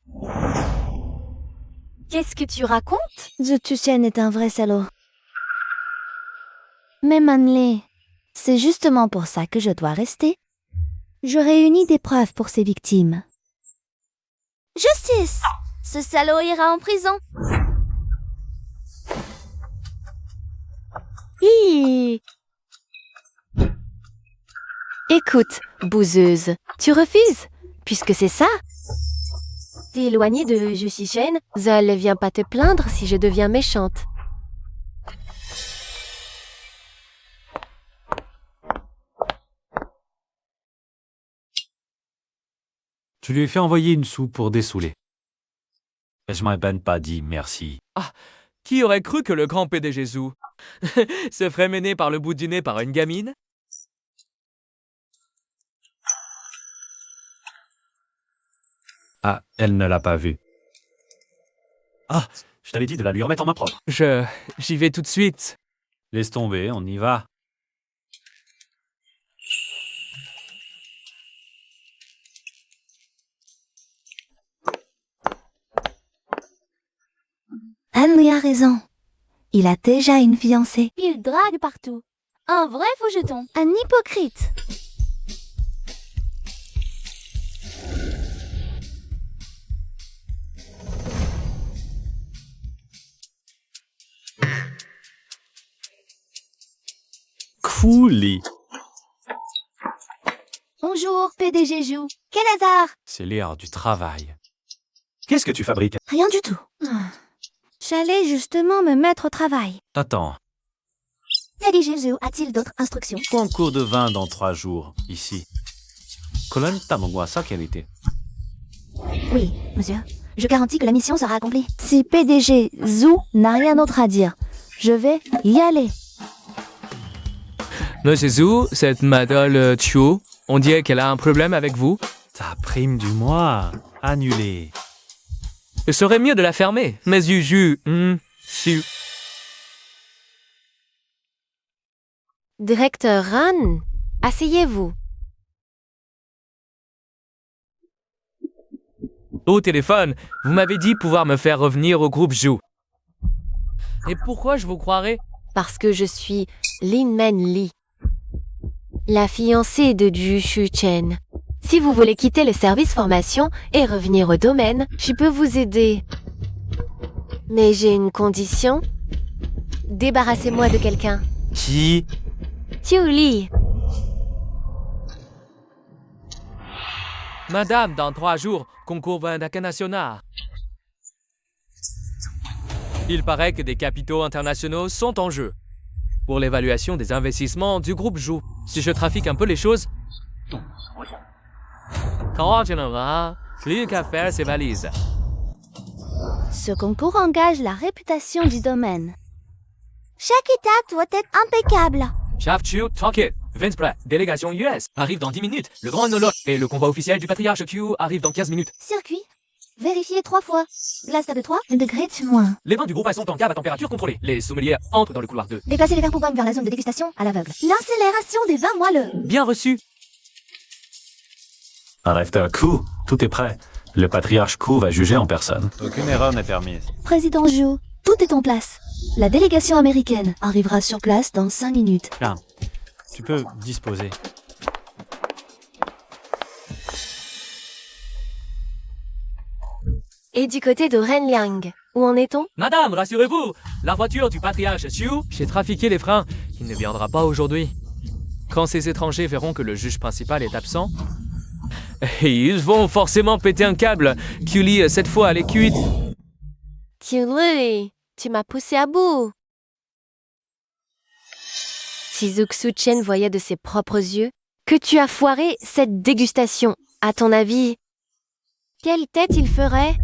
Speaker 3: Qu'est-ce que tu racontes?
Speaker 1: Zutuchen est un vrai salaud. Mais Manley, c'est justement pour ça que je dois rester. Je réunis des preuves pour ses victimes. Justice! Ce salaud ira en prison.
Speaker 3: Hi. Écoute, bouseuse, tu refuses, puisque c'est ça. T'es éloignée de Jussichen, Zol viens pas te plaindre si je deviens méchante.
Speaker 4: Tu lui fais envoyer une soupe pour dessouler. Je m'en ai ben pas dit merci.
Speaker 2: Qui aurait cru que le grand PDG Zou se ferait mener par le bout du nez par une gamine?
Speaker 4: Ah, elle ne l'a pas vu.
Speaker 5: Ah, je t'avais dit de la lui remettre en main propre.
Speaker 2: J'y vais tout de suite.
Speaker 4: Laisse tomber, on y va.
Speaker 1: Anne a raison. Il a déjà une fiancée.
Speaker 7: Il drague partout. Un vrai faux jeton.
Speaker 1: Un hypocrite.
Speaker 4: Cooli.
Speaker 7: Bonjour, PDG Jou. Quel hasard!
Speaker 4: C'est l'heure du travail.
Speaker 5: Qu'est-ce que tu fabriques?
Speaker 1: Rien du tout. J'allais justement me mettre au travail.
Speaker 4: Attends,
Speaker 7: PDG Jou a-t-il d'autres instructions?
Speaker 4: concours de vin dans 3 jours, ici. Colonne Tamogwasa qualité.
Speaker 7: Oui, monsieur. Je garantis que la mission sera accomplie.
Speaker 1: Si PDG Zou n'a rien d'autre à dire, je vais y aller.
Speaker 2: Monsieur Zou, cette madame Chiu, On dirait qu'elle a un problème avec vous.
Speaker 4: Ta prime du mois, annulée.
Speaker 2: Ce serait mieux de la fermer. Mais Juju, su.
Speaker 3: Directeur Ran, asseyez-vous.
Speaker 2: Au téléphone, vous m'avez dit pouvoir me faire revenir au groupe Jou. Et pourquoi je vous croirais?
Speaker 3: Parce que je suis Lin Men Lee, la fiancée de Ju Shu Chen. Si vous voulez quitter le service formation et revenir au domaine, je peux vous aider. Mais j'ai une condition. Débarrassez-moi de quelqu'un.
Speaker 4: Qui?
Speaker 3: Tiu Li.
Speaker 2: Madame, dans 3 jours, concours international. Il paraît que des capitaux internationaux sont en jeu. Pour l'évaluation des investissements du groupe Jou, si je trafique un peu les choses... Quand je n'aurai plus qu'à faire ses valises.
Speaker 1: Ce concours engage la réputation du domaine. Chaque étape doit être impeccable.
Speaker 2: Chef Chu, Talkit, Vince Pratt, délégation US, arrive dans 10 minutes. Le grand œnologue et le convoi officiel du patriarche Q arrive dans 15 minutes.
Speaker 7: Circuit. Vérifiez 3 fois. Glace table 3, 1 degré de moins.
Speaker 2: Les vins du groupe sont en cave à température contrôlée. Les sommeliers entrent dans le couloir 2.
Speaker 7: Déplacez les verres pour pommes vers la zone de dégustation à l'aveugle. L'accélération des vins moelleux.
Speaker 2: Bien reçu.
Speaker 4: Directeur Ku, tout est prêt. Le patriarche Ku va juger en personne. Aucune erreur n'est permise.
Speaker 7: Président Zhou, tout est en place. La délégation américaine arrivera sur place dans 5 minutes.
Speaker 4: Bien. Tu peux disposer.
Speaker 3: Et du côté de Renliang, où en est-on?
Speaker 2: Madame, rassurez-vous, la voiture du patriarche Chu, j'ai trafiqué les freins. Il ne viendra pas aujourd'hui. Quand ces étrangers verront que le juge principal est absent, ils vont forcément péter un câble. Kuli, cette fois, elle est cuite.
Speaker 3: Tiu Li, tu m'as poussé à bout. Si Zuxu Chen voyait de ses propres yeux que tu as foiré cette dégustation, à ton avis, quelle tête il ferait?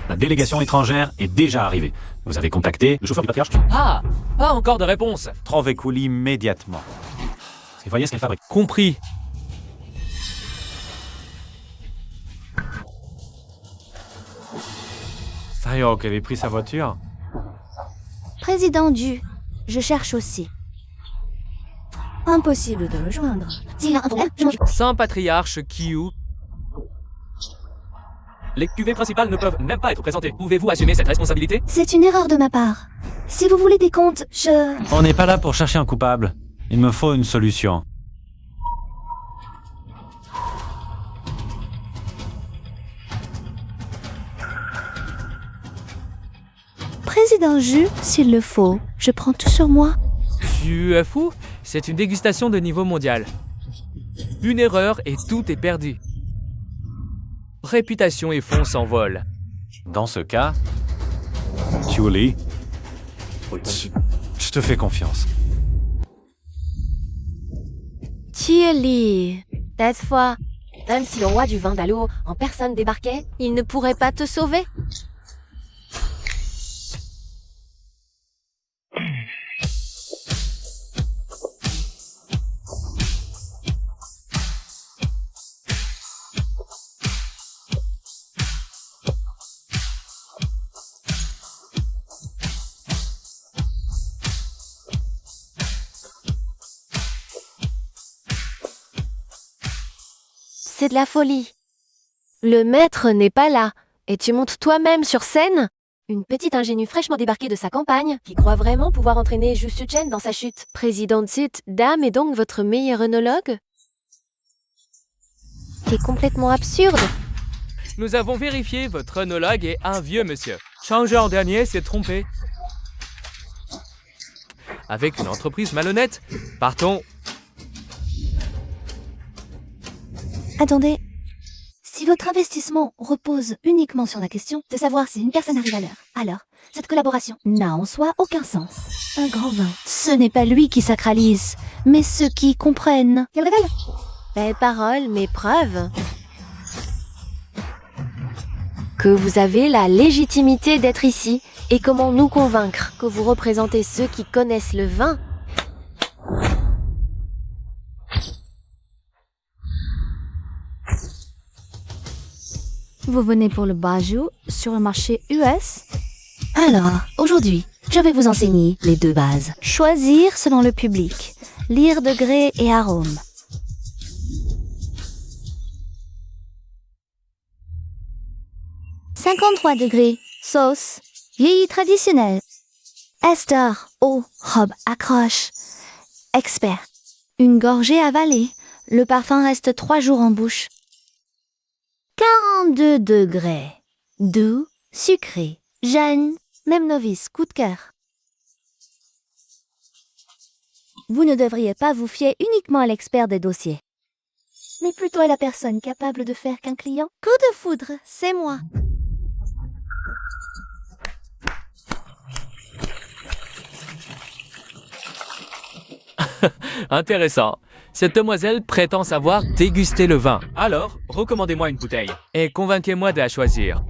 Speaker 4: La délégation étrangère est déjà arrivée. Vous avez contacté le chauffeur du patriarche?
Speaker 2: Ah, pas encore de réponse.
Speaker 4: Trouvez Kouli immédiatement. Et voyez ce qu'elle fabrique.
Speaker 2: Compris.
Speaker 4: Sayok avait pris sa voiture.
Speaker 1: Président Du, je cherche aussi.
Speaker 7: Impossible de le joindre. S'il y a un problème, je m'en occupe.
Speaker 2: Sans patriarche Kiu. Les cuvées principales ne peuvent même pas être présentées. Pouvez-vous assumer cette responsabilité?
Speaker 7: C'est une erreur de ma part. Si vous voulez des comptes,
Speaker 4: On n'est pas là pour chercher un coupable. Il me faut une solution.
Speaker 1: Président Ju, s'il le faut, je prends tout sur moi.
Speaker 2: Tu es fou? C'est une dégustation de niveau mondial. Une erreur et tout est perdu. Réputation et fonds s'envolent.
Speaker 4: Dans ce cas, Julie, je te fais confiance.
Speaker 3: Tiu Li, cette fois, même si le roi du vin d'Alo en personne débarquait, il ne pourrait pas te sauver. C'est de la folie. Le maître n'est pas là, et tu montes toi-même sur scène? Une petite ingénue fraîchement débarquée de sa campagne, qui croit vraiment pouvoir entraîner Ju Chen dans sa chute. Président Zit, dame est donc votre meilleur œnologue? C'est complètement absurde.
Speaker 2: Nous avons vérifié, votre œnologue est un vieux monsieur. Changeur dernier s'est trompé. Avec une entreprise malhonnête, partons.
Speaker 7: Attendez. Si votre investissement repose uniquement sur la question de savoir si une personne arrive à l'heure, alors cette collaboration n'a en soi aucun sens. Un grand vin, ce n'est pas lui qui sacralise, mais ceux qui comprennent. Il révèle.
Speaker 3: Belles paroles, mais preuves. Que vous avez la légitimité d'être ici, et comment nous convaincre que vous représentez ceux qui connaissent le vin
Speaker 1: Vous venez pour le bajou sur le marché US?
Speaker 7: Alors, aujourd'hui, je vais vous enseigner les 2 bases.
Speaker 1: Choisir selon le public. Lire degré et arôme. « 53 degrés, sauce, vieilli traditionnel. Ester, eau, robe accroche. Expert. Une gorgée avalée. Le parfum reste 3 jours en bouche. 42 degrés. Doux, sucré, jeune, même novice, coup de cœur. Vous ne devriez pas vous fier uniquement à l'expert des dossiers, mais plutôt à la personne capable de faire qu'un client. Coup de foudre, c'est moi.
Speaker 2: Intéressant. Cette demoiselle prétend savoir déguster le vin. Alors, recommandez-moi une bouteille. Et convainquez-moi de la choisir.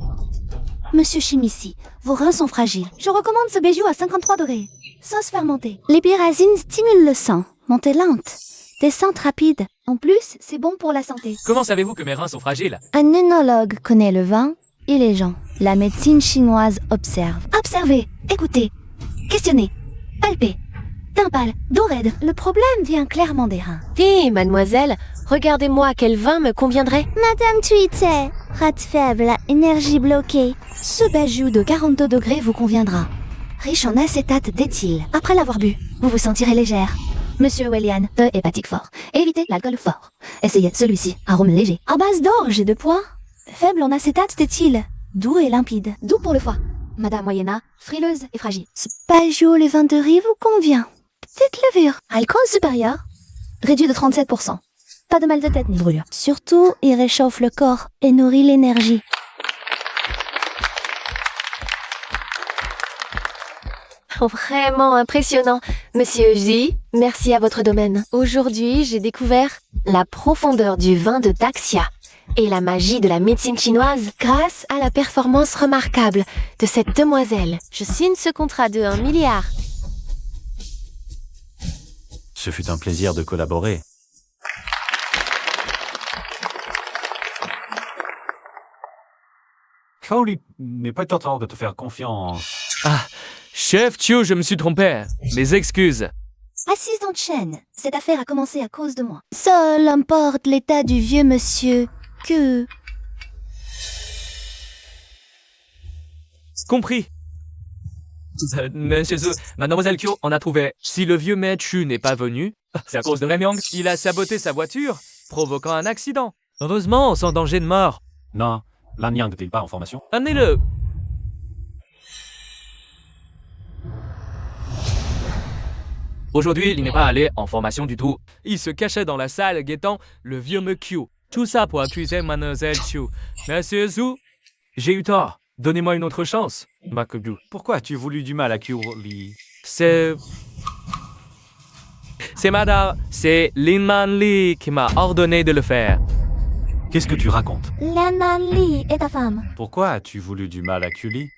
Speaker 1: Monsieur Chimici, vos reins sont fragiles. Je recommande ce bijou à 53 degrés. Sauce fermentée. Les pyrazines stimulent le sang. Montée lente. Descente rapide. En plus, c'est bon pour la santé.
Speaker 2: Comment savez-vous que mes reins sont fragiles?
Speaker 1: Un œnologue connaît le vin et les gens. La médecine chinoise observe. Observez, écoutez, questionnez, palpez. Teint pâle, dos raide. Le problème vient clairement des reins.
Speaker 3: Hé, mademoiselle, regardez-moi quel vin me conviendrait.
Speaker 1: Madame Tweeter, rate faible, énergie bloquée. Ce bijou de 42 degrés vous conviendra. Riche en acétate d'éthyle. Après l'avoir bu, vous vous sentirez légère. Monsieur Wellian, de hépatique fort. Évitez l'alcool fort. Essayez celui-ci, arôme léger. À base d'orge et de pois. Faible en acétate d'éthyle. Doux et limpide. Doux pour le foie. Madame Moyena, frileuse et fragile. Ce bijou, les vins de riz vous convient. Petite levure. Alcool supérieur. Réduit de 37%. Pas de mal de tête ni brûlure. Surtout, il réchauffe le corps et nourrit l'énergie.
Speaker 3: Oh, vraiment impressionnant. Monsieur J, merci à votre domaine. Aujourd'hui, j'ai découvert la profondeur du vin de Daxia et la magie de la médecine chinoise grâce à la performance remarquable de cette demoiselle. Je signe ce contrat de 1 milliard.
Speaker 4: Ce fut un plaisir de collaborer. Cody n'est pas en train de te faire confiance.
Speaker 2: Ah, chef Chiu, je me suis trompé. Mes excuses.
Speaker 1: Assistante Chen, cette affaire a commencé à cause de moi. Seul importe l'état du vieux monsieur que...
Speaker 2: Compris. Monsieur Zhu, mademoiselle Kyo en a trouvé. Si le vieux maître Chu n'est pas venu, c'est à cause de Remyang. Il a saboté sa voiture, provoquant un accident. Heureusement, sans danger de mort.
Speaker 4: Non, Lanyang n'est-il pas en formation?
Speaker 2: Amenez-le. Aujourd'hui, il n'est pas allé en formation du tout. Il se cachait dans la salle guettant le vieux Q. Tout ça pour accuser mademoiselle Chu. Monsieur Zhu, j'ai eu tort. Donnez-moi une autre chance, Makubu.
Speaker 4: Pourquoi as-tu voulu du mal à Kyuri?
Speaker 2: C'est Lin Man Li qui m'a ordonné de le faire.
Speaker 4: Qu'est-ce que tu racontes?
Speaker 1: Lian Li est ta femme.
Speaker 4: Pourquoi as-tu voulu du mal à Kyuri?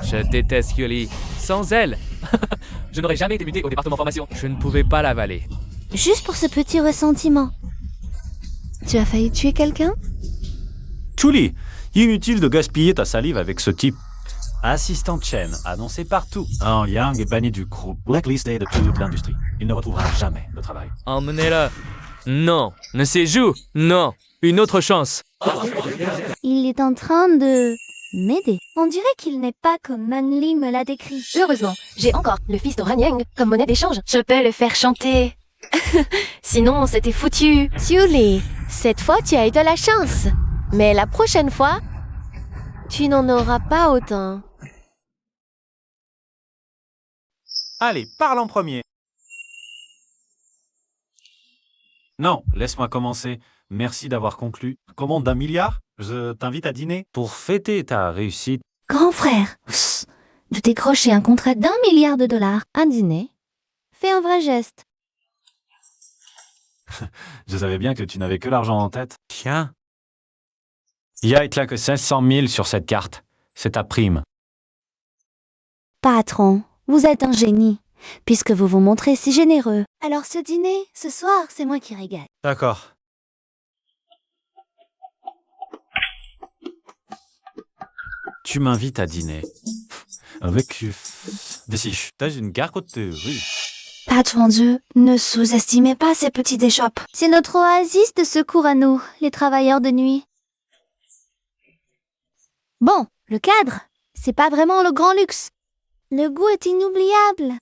Speaker 2: Je déteste Yuli. Sans elle, je n'aurais jamais été muté au département formation. Je ne pouvais pas l'avaler.
Speaker 1: Juste pour ce petit ressentiment. Tu as failli tuer quelqu'un?
Speaker 4: Chuli, inutile de gaspiller ta salive avec ce type. Assistant Chen, annoncé partout. Un Yang est banni du groupe, blacklisté de toute l'industrie. Il ne retrouvera jamais de travail.
Speaker 2: Emmenez-le. Non. Ne s'y joue. Non. Une autre chance.
Speaker 1: Il est en train de... m'aider. On dirait qu'il n'est pas comme Manli me l'a décrit.
Speaker 3: Heureusement, j'ai encore le fils de Ranyang comme monnaie d'échange. Je peux le faire chanter. Sinon, c'était foutu. Xiuli, cette fois, tu as eu de la chance. Mais la prochaine fois, tu n'en auras pas autant.
Speaker 4: Allez, parle en premier. Non, laisse-moi commencer. Merci d'avoir conclu. Commande d'1 milliard? Je t'invite à dîner pour fêter ta réussite.
Speaker 1: Grand frère, de décrocher un contrat d'1 milliard de dollars, un dîner, fais un vrai geste.
Speaker 4: Je savais bien que tu n'avais que l'argent en tête. Tiens. Il y a que 500 000 sur cette carte. C'est ta prime.
Speaker 1: Patron, vous êtes un génie. puisque vous vous montrez si généreux. Alors ce dîner, ce soir, c'est moi qui régale.
Speaker 4: D'accord. Tu m'invites à dîner. Avec... Des dans une gare de rue.
Speaker 1: Patron Dieu, ne sous-estimez pas ces petites échoppes. C'est notre oasis de secours à nous, les travailleurs de nuit. Bon, le cadre, c'est pas vraiment le grand luxe. Le goût est inoubliable.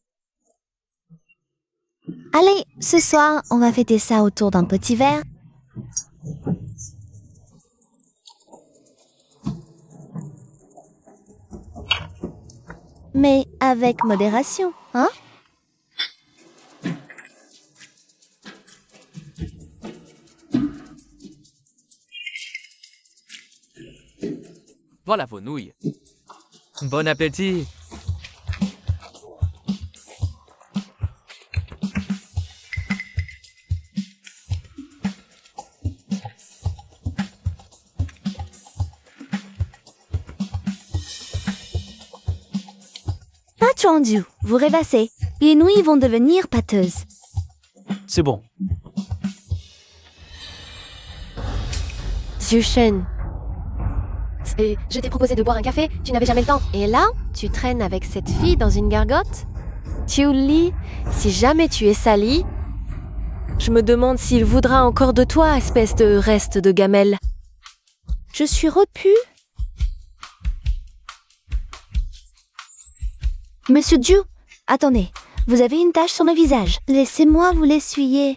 Speaker 1: Allez, ce soir, on va fêter ça autour d'un petit verre. Mais avec modération, hein?
Speaker 2: Voilà vos nouilles. Bon appétit.
Speaker 1: Patron Dieu, vous rêvassez. Les nouilles vont devenir pâteuses.
Speaker 4: C'est bon.
Speaker 3: Xiushen. Et je t'ai proposé de boire un café, tu n'avais jamais le temps. Et là, tu traînes avec cette fille dans une gargote? Li, si jamais tu es sali, je me demande s'il voudra encore de toi, espèce de reste de gamelle.
Speaker 1: Je suis repue. Monsieur Dieu, attendez, vous avez une tache sur le visage. Laissez-moi vous l'essuyer.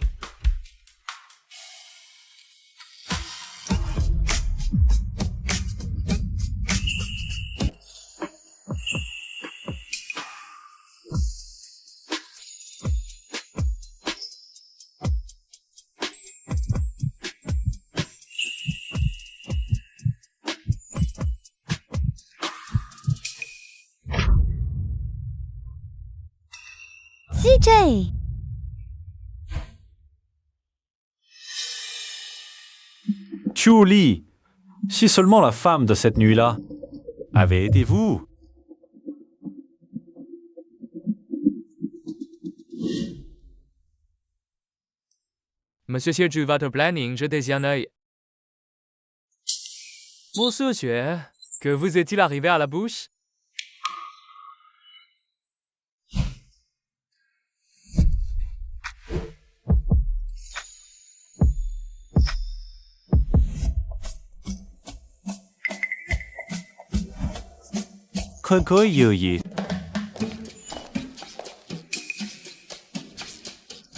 Speaker 1: CJ!
Speaker 4: Li, si seulement la femme de cette nuit-là avait été vous.
Speaker 2: Monsieur Xieju, votre planning, jetez-y un œil. Monsieur Xue, que vous est-il arrivé à la bouche?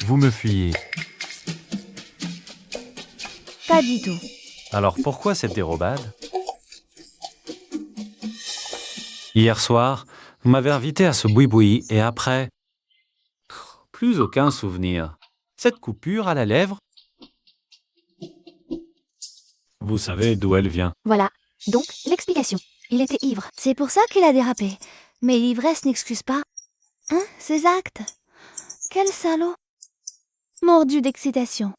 Speaker 4: Vous me fuyez.
Speaker 1: Pas du tout.
Speaker 4: Alors pourquoi cette dérobade? Hier soir, vous m'avez invité à ce boui-boui et après... Plus aucun souvenir. Cette coupure à la lèvre? Vous savez d'où elle vient.
Speaker 1: Voilà, donc l'explication. Il était ivre. C'est pour ça qu'il a dérapé. Mais l'ivresse n'excuse pas. Hein, ses actes? Quel salaud! Mordu d'excitation.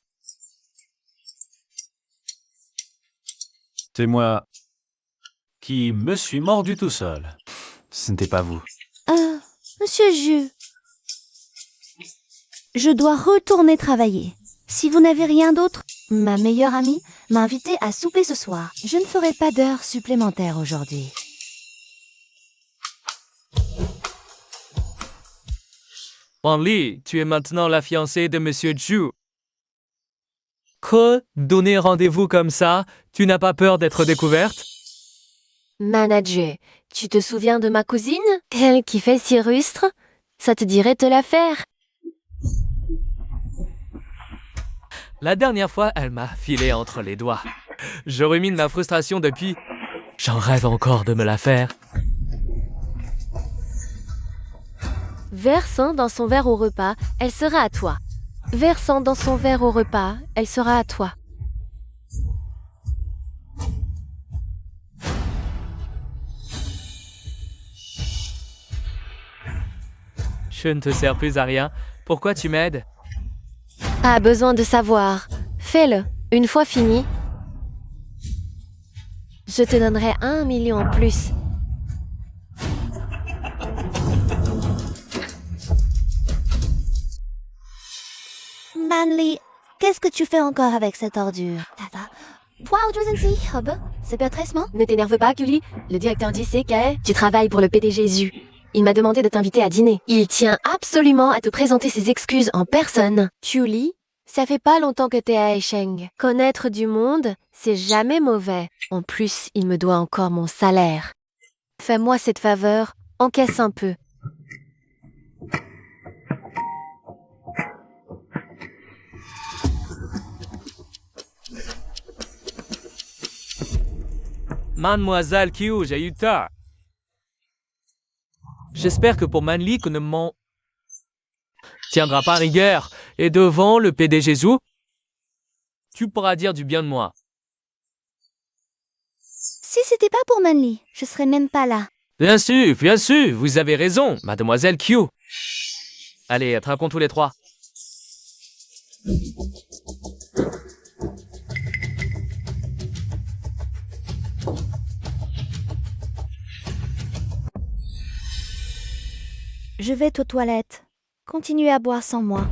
Speaker 4: C'est moi qui me suis mordu tout seul. Ce n'était pas vous.
Speaker 1: Monsieur Jus. Je dois retourner travailler. Si vous n'avez rien d'autre, ma meilleure amie m'a invité à souper ce soir. Je ne ferai pas d'heures supplémentaires aujourd'hui.
Speaker 2: Wang Li, tu es maintenant la fiancée de Monsieur Zhu. Que donner rendez-vous comme ça, tu n'as pas peur d'être découverte?
Speaker 3: Manager, tu te souviens de ma cousine? Elle qui fait si rustre? Ça te dirait de la faire?
Speaker 2: La dernière fois, elle m'a filé entre les doigts. Je rumine ma frustration depuis. J'en rêve encore de me la faire.
Speaker 3: Versant dans son verre au repas, elle sera à toi. Versant dans son verre au repas, elle sera à toi.
Speaker 2: Je ne te sers plus à rien. Pourquoi tu m'aides?
Speaker 3: A besoin de savoir. Fais-le. Une fois fini, je te donnerai 1 million en plus.
Speaker 1: Manly, qu'est-ce que tu fais encore avec cette ordure?
Speaker 3: Ne t'énerve pas, Cully. Le directeur dit c'est que tu travailles pour le PDG Zu. Il m'a demandé de t'inviter à dîner. Il tient absolument à te présenter ses excuses en personne. Cully, ça fait pas longtemps que t'es à Esheng. Connaître du monde, c'est jamais mauvais. En plus, il me doit encore mon salaire. Fais-moi cette faveur, encaisse un peu.
Speaker 2: Mademoiselle Q, j'ai eu tort. J'espère que pour Manly qu'on ne m'en tiendra pas rigueur. Et devant le PDG Zu, tu pourras dire du bien de moi.
Speaker 1: Si c'était pas pour Manly, je serais même pas là.
Speaker 2: Bien sûr, vous avez raison, Mademoiselle Q. Allez, attrapons tous les trois.
Speaker 1: Je vais aux toilettes. Continuez à boire sans moi.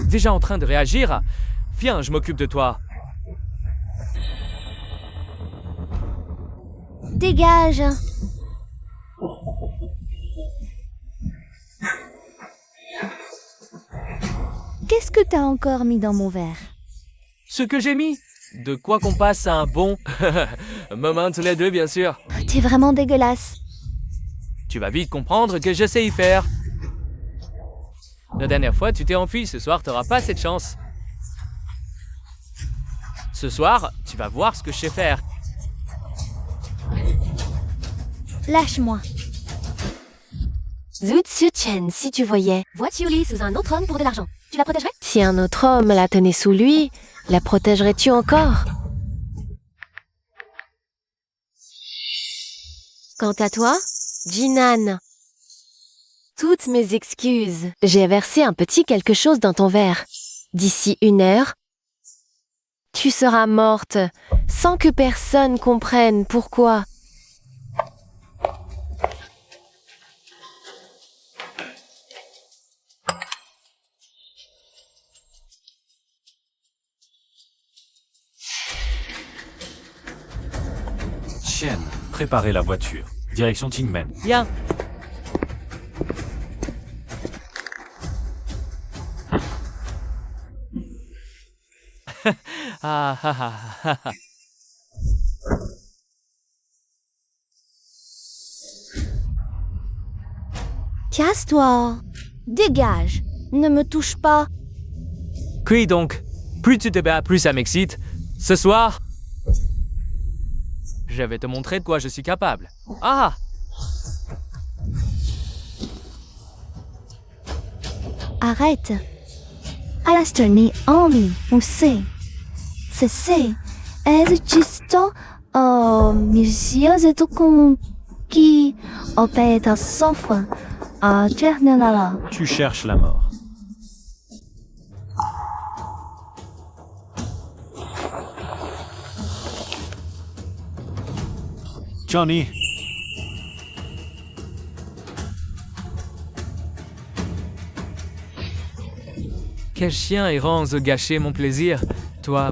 Speaker 2: Déjà en train de réagir? Viens, je m'occupe de toi.
Speaker 1: Dégage! Qu'est-ce que t'as encore mis dans mon verre?
Speaker 2: Ce que j'ai mis? De quoi qu'on passe à un bon moment tous les deux, bien sûr.
Speaker 1: T'es vraiment dégueulasse.
Speaker 2: Tu vas vite comprendre que je sais y faire. La dernière fois, tu t'es enfui. Ce soir, t'auras pas cette chance. Ce soir, tu vas voir ce que je sais faire.
Speaker 1: Lâche-moi.
Speaker 3: Zut Chen, si tu voyais. Vois Cully sous un autre homme pour de l'argent. Tu la protégerais? Si un autre homme la tenait sous lui, la protégerais-tu encore? Quant à toi, Jinan, toutes mes excuses. J'ai versé un petit quelque chose dans ton verre. D'ici 1 heure, tu seras morte sans que personne comprenne pourquoi.
Speaker 4: Chen, préparez la voiture. Direction Tingmen.
Speaker 2: Viens. Ah, ah, ah, ah, ah.
Speaker 1: Casse-toi. Dégage. Ne me touche pas.
Speaker 2: Qui donc? Plus tu te bats, plus ça m'excite. Ce soir, je vais te montrer de quoi je suis capable. Ah!
Speaker 1: Arrête. Alastair ni Ami ou c'est esisto misioso com qui opère sans fin à Ternala.
Speaker 4: Tu cherches la mort. Johnny.
Speaker 2: Quel chien errant ose gâcher mon plaisir. Toi...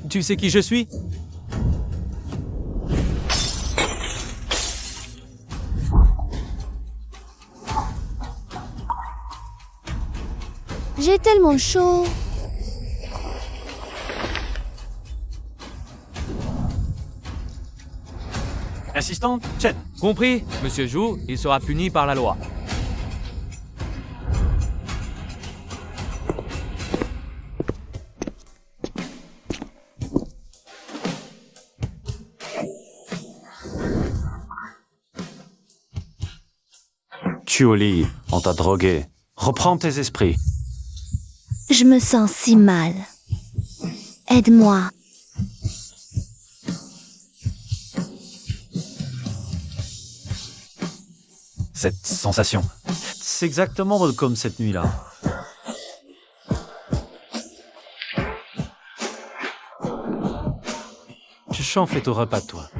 Speaker 2: Tu sais qui je suis?
Speaker 1: J'ai tellement chaud.
Speaker 4: Assistante, Chen.
Speaker 2: Compris, Monsieur Zhu, il sera puni par la loi.
Speaker 4: Chuoli, on t'a drogué. Reprends tes esprits.
Speaker 1: Je me sens si mal. Aide-moi.
Speaker 4: Cette sensation. C'est exactement comme cette nuit-là. Cochon fait au repas de toi.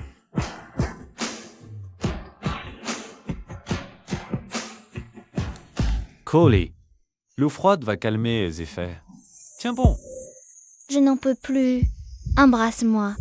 Speaker 4: Coley, l'eau froide va calmer les effets. Tiens bon.
Speaker 1: Je n'en peux plus. Embrasse-moi.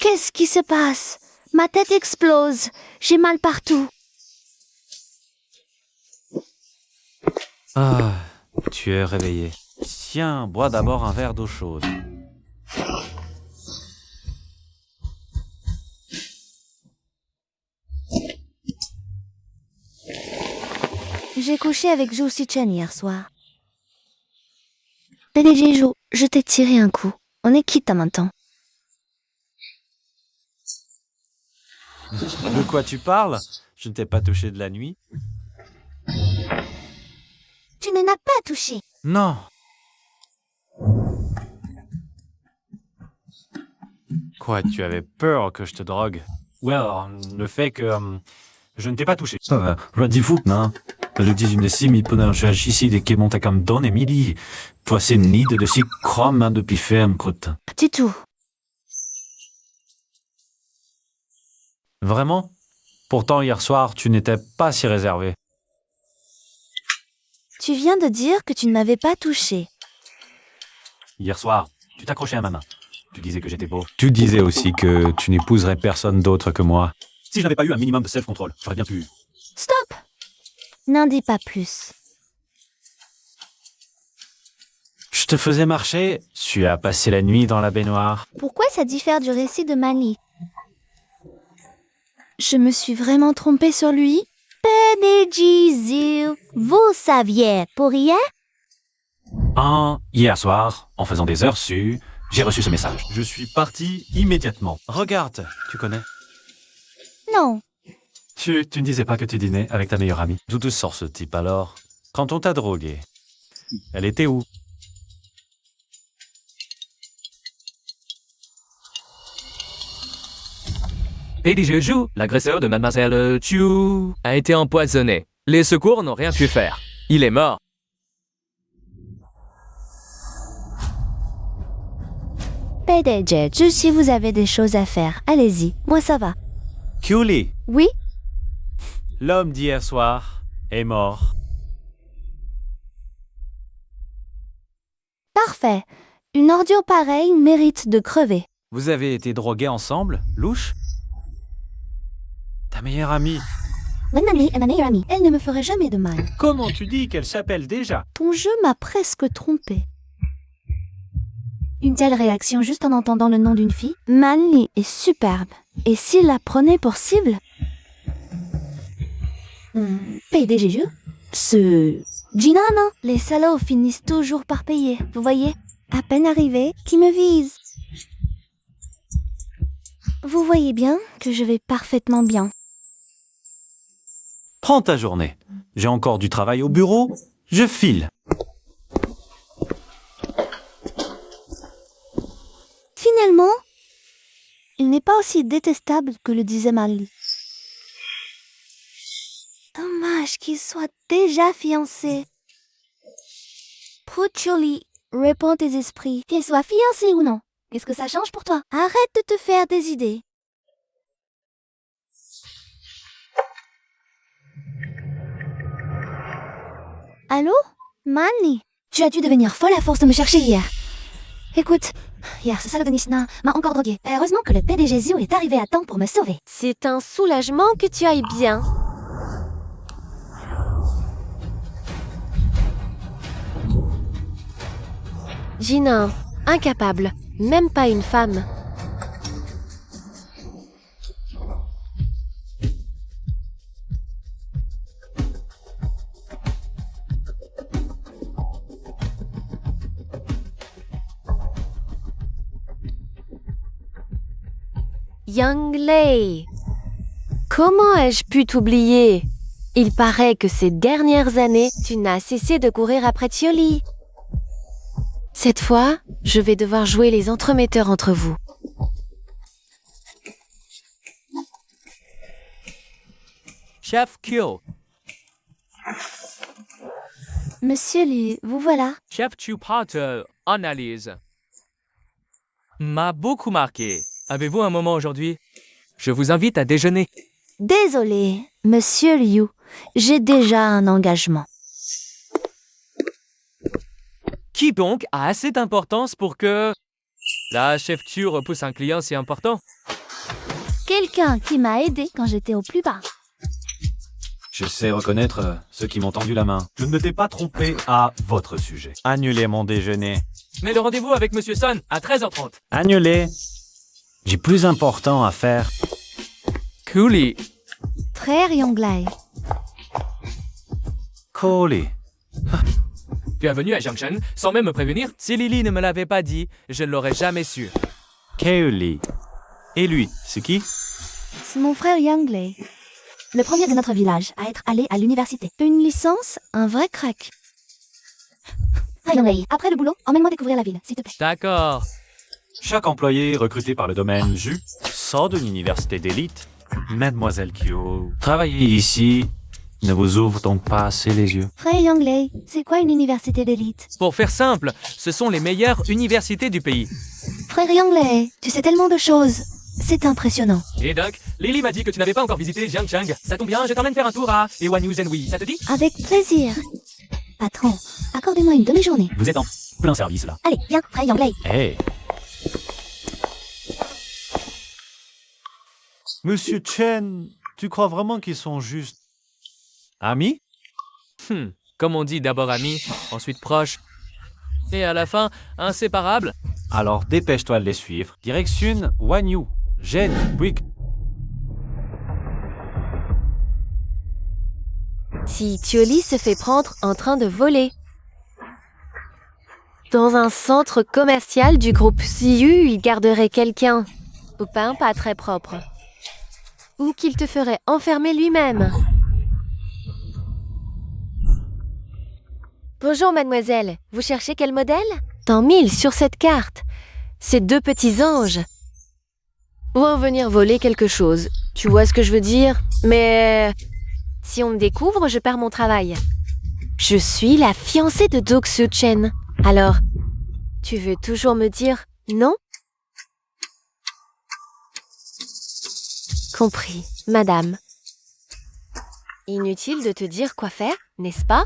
Speaker 1: Qu'est-ce qui se passe? Ma tête explose. J'ai mal partout.
Speaker 4: Ah, tu es réveillé. Tiens, bois d'abord un verre d'eau chaude.
Speaker 1: J'ai couché avec Zhou Sichen hier soir. PDG Zhou, je t'ai tiré un coup. On est quitte maintenant.
Speaker 4: De quoi tu parles? Je ne t'ai pas touché de la nuit.
Speaker 1: Tu ne l'as pas touché.
Speaker 4: Non. Quoi, tu avais peur que je te drogue?
Speaker 5: Le fait que je ne t'ai pas touché. Rendez-vous, non? Le 19 mi până și așa și de che monta cam donne midi. Poissé nid de si crom depuis ferme croûte.
Speaker 1: Du tout.
Speaker 4: Vraiment? Pourtant, hier soir, tu n'étais pas si réservé.
Speaker 1: Tu viens de dire que tu ne m'avais pas touché.
Speaker 5: Hier soir, tu t'accrochais à ma main. Tu disais que j'étais beau.
Speaker 4: Tu disais aussi que tu n'épouserais personne d'autre que moi.
Speaker 5: Si je n'avais pas eu un minimum de self-control, j'aurais bien pu...
Speaker 1: Stop! N'en dis pas plus.
Speaker 4: Je te faisais marcher, tu as passé la nuit dans la baignoire.
Speaker 1: Pourquoi ça diffère du récit de Manly? Je me suis vraiment trompée sur lui? PDG Zhou, vous saviez pour rien?
Speaker 5: Hier soir, en faisant des heures sues, j'ai reçu ce message. Je suis parti immédiatement.
Speaker 4: Regarde, tu connais.
Speaker 1: Non.
Speaker 5: Tu ne disais pas que tu dînais avec ta meilleure amie?
Speaker 4: D'où te sort ce type alors? Quand on t'a drogué, elle était où?
Speaker 2: PDG Zhou, l'agresseur de mademoiselle Chu, a été empoisonné. Les secours n'ont rien pu faire. Il est mort.
Speaker 1: PDG Zhou, si vous avez des choses à faire, allez-y. Moi, ça va.
Speaker 4: Coley,
Speaker 1: Oui?
Speaker 4: l'homme d'hier soir est mort.
Speaker 1: Parfait. Une ordure pareille mérite de crever.
Speaker 4: Vous avez été drogués ensemble, louche? Ta meilleure amie.
Speaker 1: Manly est ma meilleure amie. Elle ne me ferait jamais de mal.
Speaker 4: Comment tu dis qu'elle s'appelle déjà?
Speaker 1: Ton jeu m'a presque trompé. Une telle réaction juste en entendant le nom d'une fille? Manly est superbe. Et s'il la prenait pour cible? PDG Zhou? Ce... Gina, non? Les salauds finissent toujours par payer, vous voyez? À peine arrivé, qui me vise. Vous voyez bien que je vais parfaitement bien.
Speaker 4: Prends ta journée. J'ai encore du travail au bureau. Je file.
Speaker 1: Finalement, il n'est pas aussi détestable que le disait Manly. Dommage qu'il soit déjà fiancé. Puchuli, réponds tes esprits. Qu'il soit fiancé ou non, qu'est-ce que ça change pour toi? Arrête de te faire des idées. Allô? Manly? Tu as dû devenir folle à force de me chercher hier. Écoute, hier ce salaud de Nishna m'a encore drogué. Heureusement que le PDG Zhou est arrivé à temps pour me sauver.
Speaker 3: C'est un soulagement que tu ailles bien. Gina, incapable. Même pas une femme. Young Lei. Comment ai-je pu t'oublier? Il paraît que ces dernières années, tu n'as cessé de courir après Tioli. Cette fois, je vais devoir jouer les entremetteurs entre vous.
Speaker 2: Chef Kyo,
Speaker 1: Monsieur Liu, vous voilà.
Speaker 2: Chef Chupat analyse. M'a beaucoup marqué. Avez-vous un moment aujourd'hui? Je vous invite à déjeuner.
Speaker 1: Désolé, Monsieur Liu, j'ai déjà un engagement.
Speaker 2: Qui donc a assez d'importance pour que... La chef Q repousse un client si important?
Speaker 1: Quelqu'un qui m'a aidé quand j'étais au plus bas.
Speaker 5: Je sais reconnaître ceux qui m'ont tendu la main. Je ne t'ai pas trompé à votre sujet.
Speaker 4: Annulez mon déjeuner.
Speaker 2: Mais le rendez-vous avec Monsieur Son à 13h30.
Speaker 4: Annulez. J'ai plus important à faire.
Speaker 2: Cooley.
Speaker 1: Frère Yonglai.
Speaker 4: Cooley.
Speaker 2: Tu es venu à Junction sans même me prévenir? Si Lily ne me l'avait pas dit, je ne l'aurais jamais su.
Speaker 4: Cooley. Et lui, c'est qui?
Speaker 1: C'est mon frère Yonglai. Le premier de notre village à être allé à l'université. Une licence, un vrai crack. Ah, Yonglai, après le boulot, emmène-moi découvrir la ville, s'il te plaît.
Speaker 2: D'accord.
Speaker 5: Chaque employé recruté par le domaine Ju
Speaker 4: Sort d'une université d'élite. Mademoiselle Kyo.
Speaker 5: travailler ici ne vous ouvre donc pas assez les yeux.
Speaker 1: Frère Yonglai, c'est quoi une université d'élite?
Speaker 2: Pour faire simple, ce sont les meilleures universités du pays.
Speaker 1: Frère Yonglai, tu sais tellement de choses. C'est impressionnant.
Speaker 2: Et Doc, Lily m'a dit que tu n'avais pas encore visité Jiangcheng. Ça tombe bien, je t'emmène faire un tour à Ewanyu Zhenhui, ça te dit?
Speaker 1: Avec plaisir. Patron, accordez-moi une demi-journée.
Speaker 5: Vous êtes en plein service là.
Speaker 1: Allez, viens, frère Yonglai.
Speaker 4: Hé.
Speaker 6: Monsieur Chen, tu crois vraiment qu'ils sont juste
Speaker 4: Ami?
Speaker 2: Comme on dit, d'abord amis, ensuite proches. Et à la fin, inséparables.
Speaker 4: Alors dépêche-toi de les suivre. Direction Wanyu. Gêne, quick.
Speaker 3: Si Tioli se fait prendre en train de voler. Dans un centre commercial du groupe Siu, il garderait quelqu'un. Au pain pas très propre. Ou qu'il te ferait enfermer lui-même. Bonjour mademoiselle, vous cherchez quel modèle? Tant mille sur cette carte. Ces deux petits anges vont venir voler quelque chose. Tu vois ce que je veux dire? Mais si on me découvre, je perds mon travail. Je suis la fiancée de Doksu Chen. Alors, tu veux toujours me dire non? Compris, madame. Inutile de te dire quoi faire, n'est-ce pas?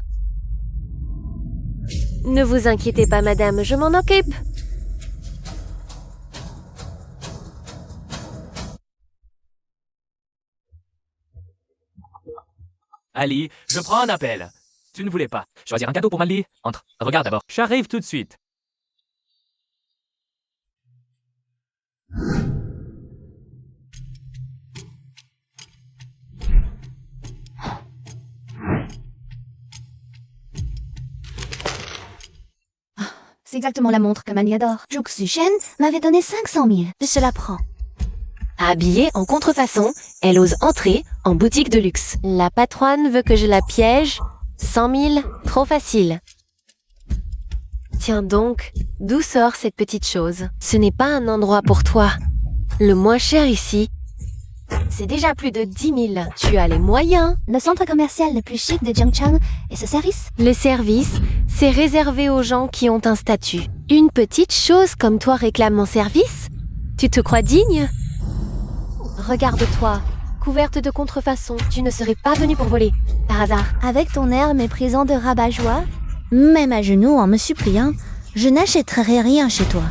Speaker 3: Ne vous inquiétez pas, madame, je m'en occupe.
Speaker 2: Ali, je prends un appel. Tu ne voulais pas. Choisir un cadeau pour Mali? Entre. Regarde d'abord. J'arrive tout de suite.
Speaker 1: C'est exactement la montre que Mani adore. Juxu Shen m'avait donné 500 000. Je la prends.
Speaker 3: Habillée en contrefaçon, elle ose entrer en boutique de luxe. La patronne veut que je la piège. 100 000, trop facile. Tiens donc, d'où sort cette petite chose? Ce n'est pas un endroit pour toi. Le moins cher ici, c'est déjà plus de 10 000. Tu as les moyens.
Speaker 1: Le centre commercial le plus chic de Jiangcheng et ce service?
Speaker 3: Le service, c'est réservé aux gens qui ont un statut. Une petite chose comme toi réclame mon service? Tu te crois digne? Regarde-toi, couverte de contrefaçon, tu ne serais pas venue pour voler, par hasard.
Speaker 1: Avec ton air méprisant de rabat-joie, même à genoux en me suppliant, je n'achèterai rien chez toi.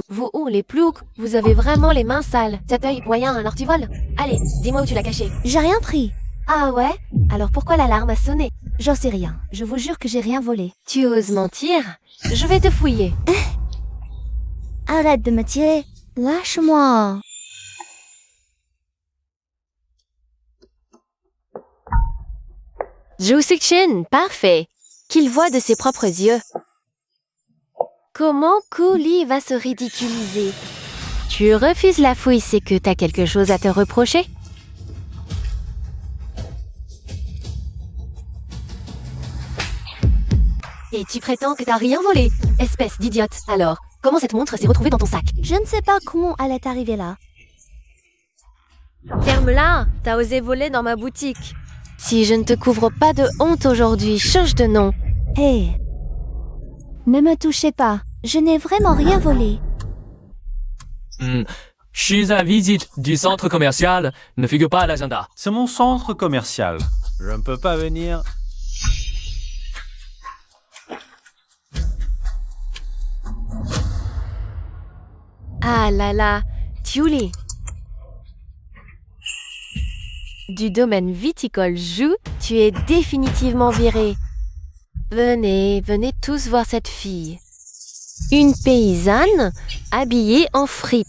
Speaker 3: Vous, les ploucs, vous avez vraiment les mains sales. Cet œil moyen, alors tu voles. Allez, dis-moi où tu l'as caché.
Speaker 7: J'ai rien pris.
Speaker 3: Ah ouais? Alors pourquoi l'alarme a sonné?
Speaker 7: J'en sais rien. Je vous jure que j'ai rien volé.
Speaker 3: Tu oses mentir? Je vais te fouiller.
Speaker 7: Arrête de me tirer. Lâche-moi.
Speaker 3: Zhu Xixin, parfait. Qu'il voit de ses propres yeux. Comment Cooley va se ridiculiser? Tu refuses la fouille, c'est que t'as quelque chose à te reprocher? Et tu prétends que t'as rien volé? Espèce d'idiote. Alors, comment cette montre s'est retrouvée dans ton sac?
Speaker 7: Je ne sais pas comment elle est arrivée là.
Speaker 3: Ferme-la! T'as osé voler dans ma boutique. Si je ne te couvre pas de honte aujourd'hui, change de nom.
Speaker 7: Hé. Ne me touchez pas. Je n'ai vraiment rien volé.
Speaker 2: Je suis à visite du centre commercial, ne figure pas à l'agenda.
Speaker 6: C'est mon centre commercial. Je ne peux pas venir.
Speaker 3: Ah là là, Tiuli. Du domaine viticole Zhu, tu es définitivement viré. Venez, venez tous voir cette fille. Une paysanne habillée en fripe.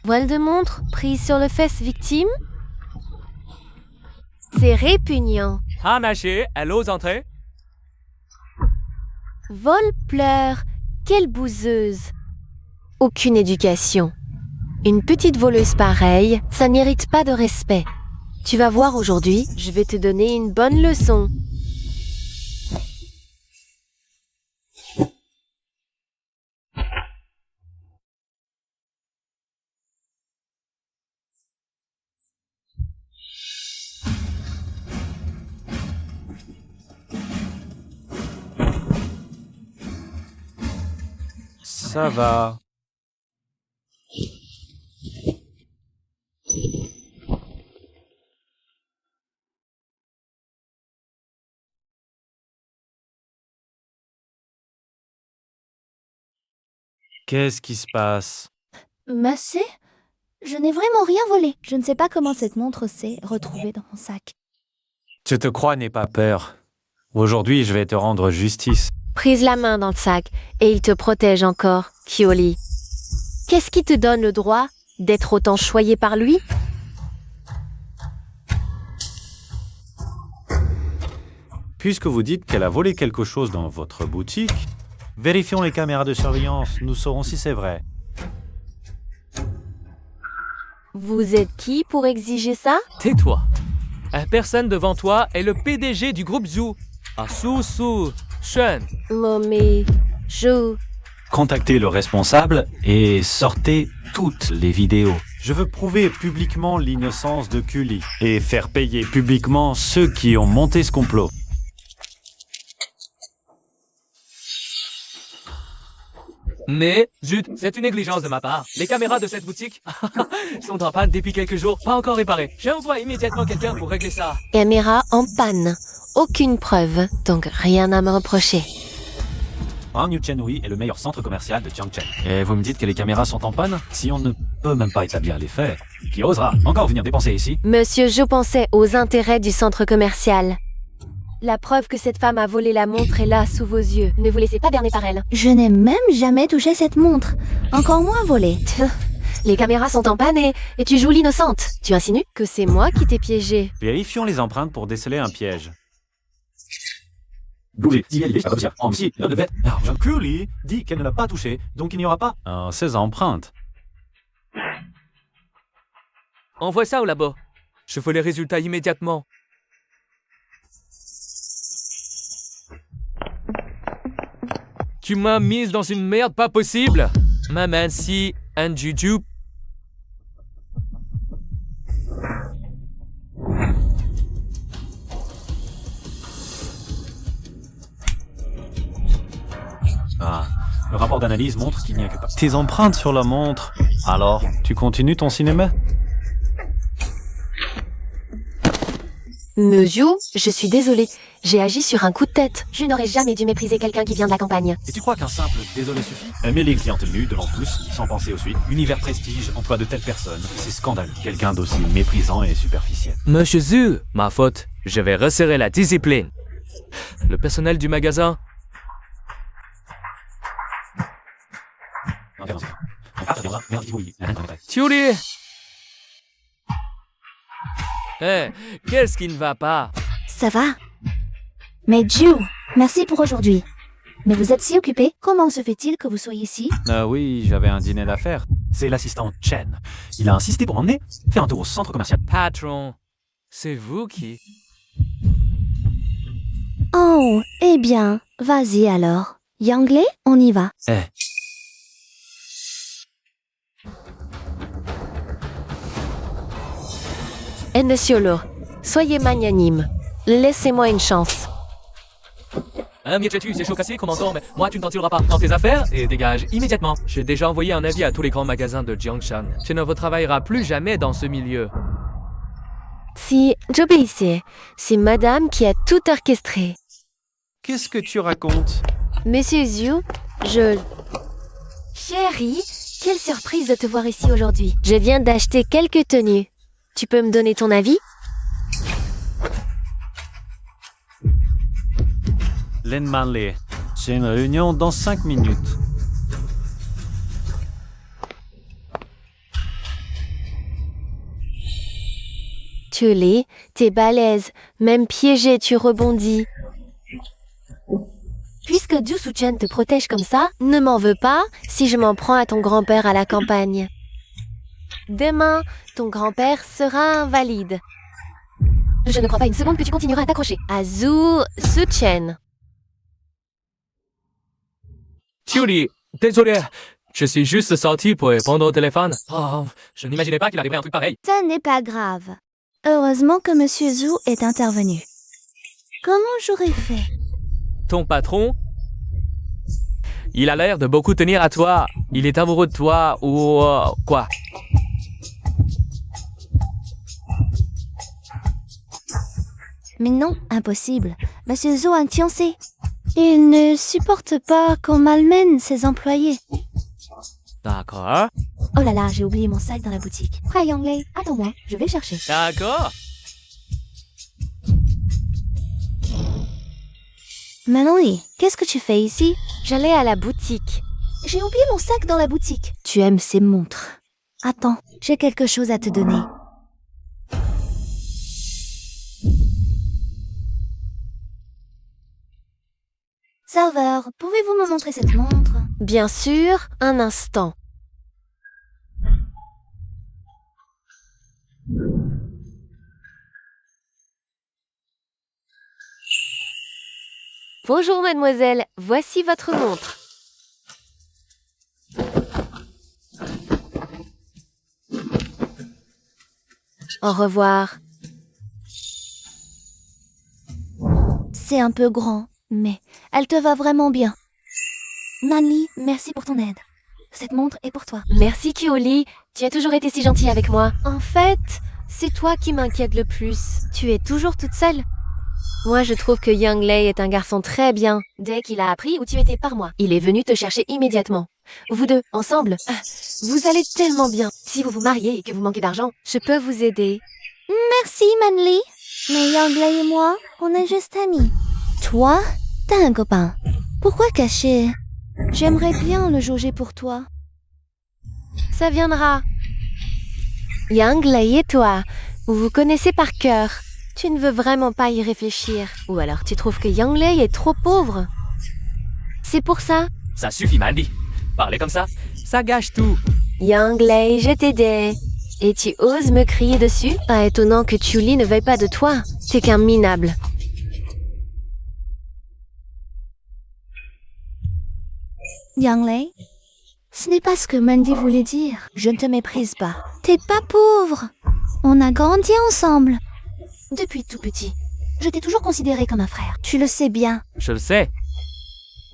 Speaker 3: Voile de montre prise sur le fesse victime. C'est répugnant.
Speaker 2: Hanaché, elle ose entrer?
Speaker 3: Vol pleure, quelle bouseuse. Aucune éducation. Une petite voleuse pareille, ça n'hérite pas de respect. Tu vas voir aujourd'hui, je vais te donner une bonne leçon.
Speaker 6: Ça va. Qu'est-ce qui se passe?
Speaker 7: Massé? Je n'ai vraiment rien volé. Je ne sais pas comment cette montre s'est retrouvée dans mon sac.
Speaker 6: Je te crois, n'aie pas peur. Aujourd'hui, je vais te rendre justice.
Speaker 3: Prise la main dans le sac et il te protège encore, Kioli. Qu'est-ce qui te donne le droit d'être autant choyé par lui?
Speaker 6: Puisque vous dites qu'elle a volé quelque chose dans votre boutique, vérifions les caméras de surveillance, nous saurons si c'est vrai.
Speaker 3: Vous êtes qui pour exiger ça?
Speaker 2: Tais-toi. La personne devant toi est le PDG du groupe Zhu. Su Shen.
Speaker 3: Momé, Zhu.
Speaker 4: Contactez le responsable et sortez toutes les vidéos.
Speaker 6: Je veux prouver publiquement l'innocence de Cooley.
Speaker 4: Et faire payer publiquement ceux qui ont monté ce complot.
Speaker 2: Mais, zut, c'est une négligence de ma part. Les caméras de cette boutique sont en panne depuis quelques jours, pas encore réparées. J'envoie immédiatement quelqu'un pour régler ça.
Speaker 3: Caméra en panne. Aucune preuve, donc rien à me reprocher.
Speaker 5: Wang Yuchenhui est le meilleur centre commercial de Jiangchen. Et vous me dites que les caméras sont en panne? Si on ne peut même pas établir les faits, qui osera encore venir dépenser ici?
Speaker 3: Monsieur, je pensais aux intérêts du centre commercial. La preuve que cette femme a volé la montre est là, sous vos yeux. Ne vous laissez pas berner par elle.
Speaker 7: Je n'ai même jamais touché cette montre. Encore moins volé.
Speaker 3: Les caméras sont en panne et tu joues l'innocente. Tu insinues que c'est moi qui t'ai piégé.
Speaker 6: Vérifions les empreintes pour déceler un piège.
Speaker 5: Cooley dit qu'elle ne l'a pas touché, donc il n'y aura pas.
Speaker 6: Ces empreintes.
Speaker 2: Envoie ça au labo. Je veux les résultats immédiatement. Tu m'as mise dans une merde pas possible. Maman si un juju.
Speaker 5: Le rapport d'analyse montre qu'il n'y a que pas.
Speaker 6: Tes empreintes sur la montre. Alors, tu continues ton cinéma?
Speaker 3: Monsieur, je suis désolée. J'ai agi sur un coup de tête. Je n'aurais jamais dû mépriser quelqu'un qui vient de la campagne.
Speaker 4: Et tu crois qu'un simple désolé suffit? Aimer les clientes nues devant tous, sans penser aux suites. Univers prestige, emploi de telles personnes. C'est scandaleux. Quelqu'un d'aussi méprisant et superficiel.
Speaker 2: Monsieur Zhu, ma faute. Je vais resserrer la discipline. Le personnel du magasin. Julie! Eh, qu'est-ce qui ne va pas?
Speaker 7: Ça va? Mais Ju, merci pour aujourd'hui. Mais vous êtes si occupé, comment se fait-il que vous soyez ici?
Speaker 6: Oui, j'avais un dîner d'affaires.
Speaker 5: C'est l'assistant Chen. Il a insisté pour m'emmener faire un tour au centre commercial.
Speaker 2: Patron, c'est vous qui...
Speaker 7: Oh, eh bien, vas-y alors. Yangley, on y va.
Speaker 3: Eh, monsieur Lo, soyez magnanime. Laissez-moi une chance.
Speaker 2: Hein, Mietchetu, c'est chaud cassé, comment mais moi tu ne t'en tireras pas dans tes affaires et dégage immédiatement. J'ai déjà envoyé un avis à tous les grands magasins de Jiangshan. Tu ne retravailleras plus jamais dans ce milieu.
Speaker 3: Si j'obéissais, c'est madame qui a tout orchestré.
Speaker 6: Qu'est-ce que tu racontes?
Speaker 3: Monsieur Zhu, je... Chérie, quelle surprise de te voir ici aujourd'hui. Je viens d'acheter quelques tenues. Tu peux me donner ton avis?
Speaker 6: Len Manley, j'ai une réunion dans 5 minutes.
Speaker 3: Julie, t'es balèze. Même piégé, tu rebondis. Puisque Zhu Suchen te protège comme ça, ne m'en veux pas si je m'en prends à ton grand-père à la campagne. Demain, ton grand-père sera invalide. Je ne crois pas une seconde que tu continueras à t'accrocher. À Zhu Suchen.
Speaker 2: Julie, désolé. Je suis juste sorti pour répondre au téléphone. Oh, je n'imaginais pas qu'il arriverait un truc pareil.
Speaker 7: Ça n'est pas grave. Heureusement que Monsieur Zhu est intervenu. Comment j'aurais fait?
Speaker 2: Ton patron, il a l'air de beaucoup tenir à toi. Il est amoureux de toi ou quoi?
Speaker 7: Mais non, impossible. Monsieur Zhu a un fiancé. Il ne supporte pas qu'on malmène ses employés.
Speaker 2: D'accord.
Speaker 7: Oh là là, j'ai oublié mon sac dans la boutique. Prêt, Yangley, attends-moi, je vais le chercher.
Speaker 2: D'accord.
Speaker 7: Manoli, qu'est-ce que tu fais ici?
Speaker 3: J'allais à la boutique.
Speaker 7: J'ai oublié mon sac dans la boutique. Tu aimes ces montres. Attends, j'ai quelque chose à te donner. Serveur, pouvez-vous me montrer cette montre?
Speaker 3: Bien sûr, un instant. Bonjour mademoiselle, voici votre montre. Au revoir.
Speaker 7: C'est un peu grand, mais elle te va vraiment bien. Nani, merci pour ton aide. Cette montre est pour toi.
Speaker 3: Merci Kioli, tu as toujours été si gentille avec moi. En fait, c'est toi qui m'inquiète le plus. Tu es toujours toute seule. Moi, je trouve que Yangley est un garçon très bien. Dès qu'il a appris où tu étais par moi, il est venu te chercher immédiatement. Vous deux, ensemble, vous allez tellement bien. Si vous vous mariez et que vous manquez d'argent, je peux vous aider.
Speaker 7: Merci, Manly. Mais Yangley et moi, on est juste amis. Toi, t'as un copain. Pourquoi cacher? J'aimerais bien le jauger pour toi.
Speaker 3: Ça viendra. Yangley et toi, vous vous connaissez par cœur. Tu ne veux vraiment pas y réfléchir. Ou alors tu trouves que Yangley est trop pauvre. C'est pour ça.
Speaker 2: Ça suffit, Mandy. Parler comme ça gâche tout.
Speaker 3: Yangley, je t'aidais. Et tu oses me crier dessus? Pas étonnant que Julie ne veuille pas de toi. T'es qu'un minable.
Speaker 7: Yangley, ce n'est pas ce que Mandy voulait dire. Je ne te méprise pas. T'es pas pauvre. On a grandi ensemble. Depuis tout petit. Je t'ai toujours considéré comme un frère. Tu le sais bien.
Speaker 2: Je le sais.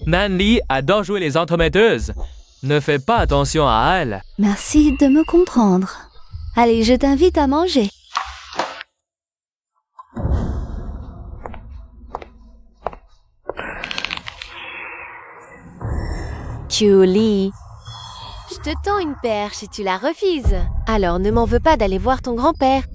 Speaker 2: Manly adore jouer les entremetteuses. Ne fais pas attention à elle.
Speaker 7: Merci de me comprendre. Allez, je t'invite à manger.
Speaker 3: Julie. Je te tends une perche et tu la refuses. Alors ne m'en veux pas d'aller voir ton grand-père.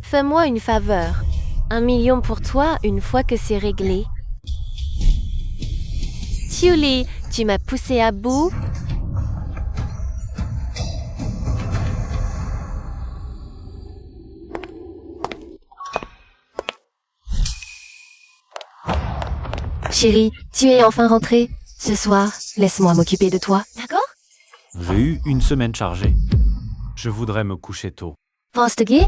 Speaker 3: Fais-moi une faveur. 1 million pour toi une fois que c'est réglé. Julie, tu m'as poussé à bout. Chérie, tu es enfin rentrée. Ce soir, laisse-moi m'occuper de toi, d'accord?
Speaker 6: J'ai eu une semaine chargée. Je voudrais me coucher tôt.
Speaker 3: Gay,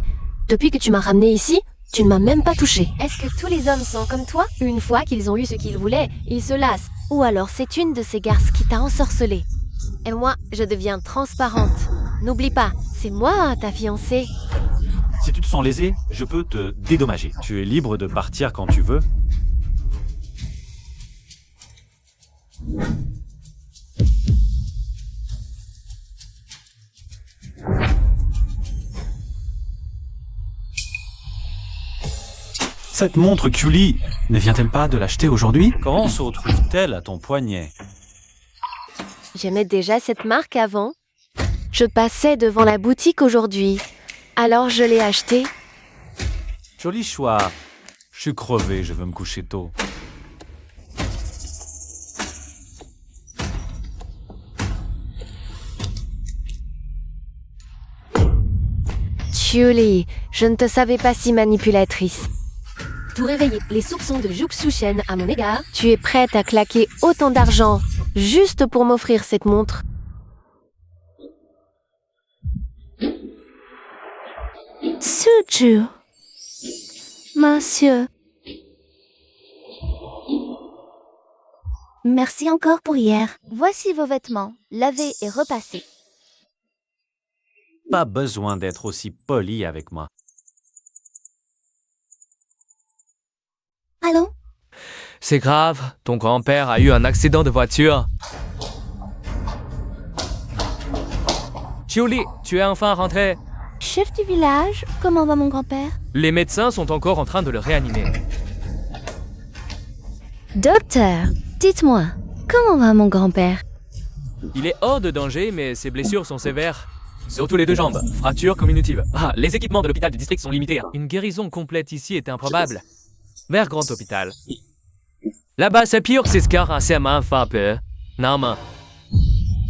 Speaker 3: depuis que tu m'as ramené ici, tu ne m'as même pas touché. Est-ce que tous les hommes sont comme toi? Une fois qu'ils ont eu ce qu'ils voulaient, ils se lassent. Ou alors c'est une de ces garces qui t'a ensorcelé. Et moi, je deviens transparente. N'oublie pas, c'est moi ta fiancée.
Speaker 5: Si tu te sens lésé, je peux te dédommager.
Speaker 6: Tu es libre de partir quand tu veux.
Speaker 5: Cette montre Julie, ne vient-elle pas de l'acheter aujourd'hui?
Speaker 6: Comment se retrouve-t-elle à ton poignet?
Speaker 3: J'aimais déjà cette marque avant. Je passais devant la boutique aujourd'hui. Alors je l'ai achetée.
Speaker 6: Joli choix. Je suis crevé, je veux me coucher tôt.
Speaker 3: Julie, je ne te savais pas si manipulatrice. Tout réveiller les soupçons de Juk Sushen à mon égard. Tu es prête à claquer autant d'argent juste pour m'offrir cette montre.
Speaker 1: Suju. Monsieur.
Speaker 7: Merci encore pour hier. Voici vos vêtements, lavés et repassés.
Speaker 6: Pas besoin d'être aussi poli avec moi.
Speaker 7: Allons?
Speaker 2: C'est grave, ton grand-père a eu un accident de voiture. Julie, tu es enfin rentrée.
Speaker 7: Chef du village, comment va mon grand-père?
Speaker 2: Les médecins sont encore en train de le réanimer.
Speaker 1: Docteur, dites-moi, comment va mon grand-père?
Speaker 2: Il est hors de danger, mais ses blessures sont sévères. Surtout les 2 jambes, fractures communicatives. Ah, les équipements de l'hôpital du district sont limités. Une guérison complète ici est improbable. Vers grand hôpital. Là-bas, c'est pire que ces scars assez main un peu. Non, mais...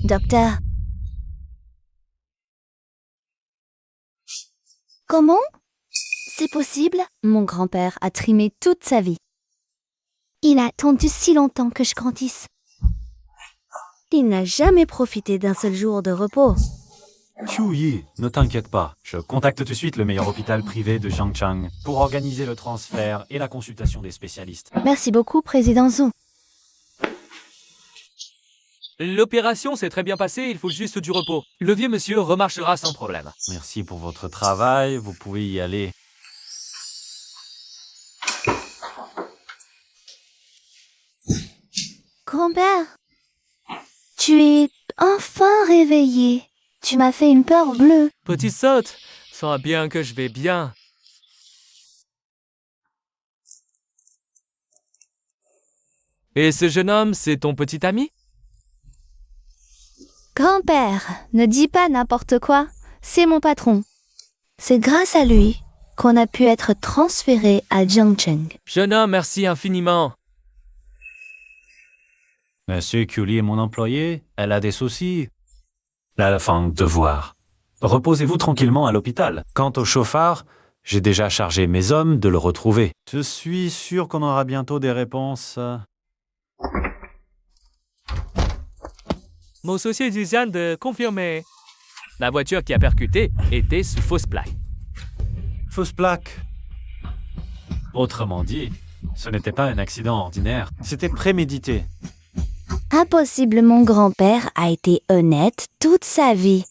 Speaker 7: Docteur. Comment? C'est possible?
Speaker 1: Mon grand-père a trimé toute sa vie.
Speaker 7: Il a attendu si longtemps que je grandisse.
Speaker 1: Il n'a jamais profité d'un seul jour de repos.
Speaker 5: Yi, ne t'inquiète pas. Je contacte tout de suite le meilleur hôpital privé de Jiangchang pour organiser le transfert et la consultation des spécialistes.
Speaker 1: Merci beaucoup, Président Zhou.
Speaker 2: L'opération s'est très bien passée, il faut juste du repos. Le vieux monsieur remarchera sans problème.
Speaker 6: Merci pour votre travail, vous pouvez y aller.
Speaker 7: Grand-père, tu es enfin réveillé. Tu m'as fait une peur bleue.
Speaker 2: Petite sotte, sens bien que je vais bien. Et ce jeune homme, c'est ton petit ami?
Speaker 1: Grand-père, ne dis pas n'importe quoi. C'est mon patron.
Speaker 7: C'est grâce à lui qu'on a pu être transféré à Jiangcheng.
Speaker 2: Jeune homme, merci infiniment.
Speaker 6: Monsieur Julie est mon employé, elle a des soucis.
Speaker 5: La fin, devoir. Reposez-vous tranquillement à l'hôpital.
Speaker 6: Quant au chauffard, j'ai déjà chargé mes hommes de le retrouver. Je suis sûr qu'on aura bientôt des réponses.
Speaker 2: Mon associé vient de confirmer. La voiture qui a percuté était sous fausse plaque.
Speaker 6: Fausse plaque.
Speaker 5: Autrement dit, ce n'était pas un accident ordinaire.
Speaker 6: C'était prémédité.
Speaker 1: Impossible, mon grand-père a été honnête toute sa vie.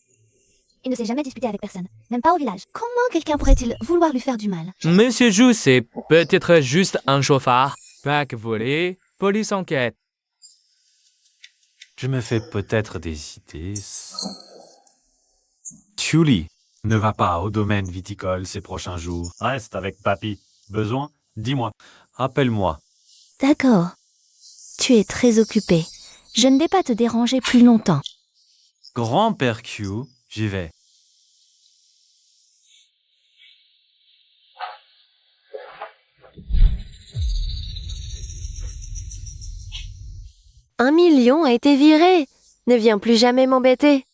Speaker 7: Il ne s'est jamais disputé avec personne, même pas au village. Comment quelqu'un pourrait-il vouloir lui faire du mal?
Speaker 2: Monsieur Zhou, c'est peut-être juste un chauffard. Plaque volée, police enquête.
Speaker 6: Je me fais peut-être des idées. Julie
Speaker 5: Ne va pas au domaine viticole ces prochains jours. Reste avec papy. Besoin? Dis-moi.
Speaker 6: Appelle-moi.
Speaker 7: D'accord. Tu es très occupé. Je ne vais pas te déranger plus longtemps.
Speaker 6: Grand-père Q, j'y vais.
Speaker 3: Un million a été viré. Ne viens plus jamais m'embêter.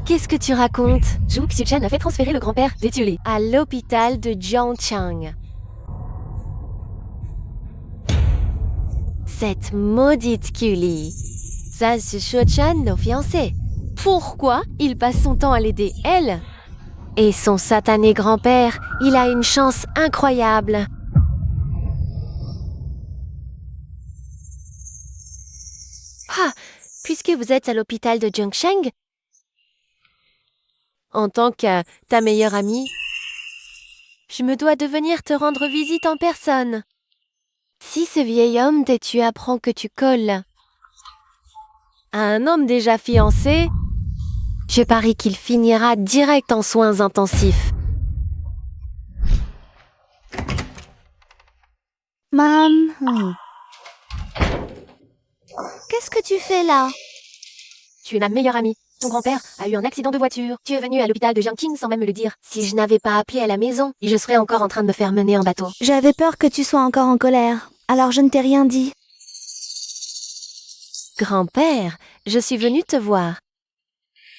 Speaker 3: Qu'est-ce que tu racontes? Zhu Xiuchen a fait transférer le grand-père d'Etuli à l'hôpital de Jiangchang. Cette maudite Kuli. Ça, c'est Shuo-chan, nos fiancés. Pourquoi il passe son temps à l'aider, elle? Et son satané grand-père, il a une chance incroyable. Ah, puisque vous êtes à l'hôpital de Jiangcheng, en tant que ta meilleure amie, je me dois de venir te rendre visite en personne. Si ce vieil homme têtu apprend que tu colles à un homme déjà fiancé, je parie qu'il finira direct en soins intensifs.
Speaker 7: Maman. Qu'est-ce que tu fais là?
Speaker 3: Tu es ma meilleure amie. Ton grand-père a eu un accident de voiture. Tu es venu à l'hôpital de Jiangqing sans même me le dire. Si je n'avais pas appelé à la maison, je serais encore en train de me faire mener en bateau.
Speaker 7: J'avais peur que tu sois encore en colère. Alors je ne t'ai rien dit.
Speaker 3: Grand-père, je suis venue te voir.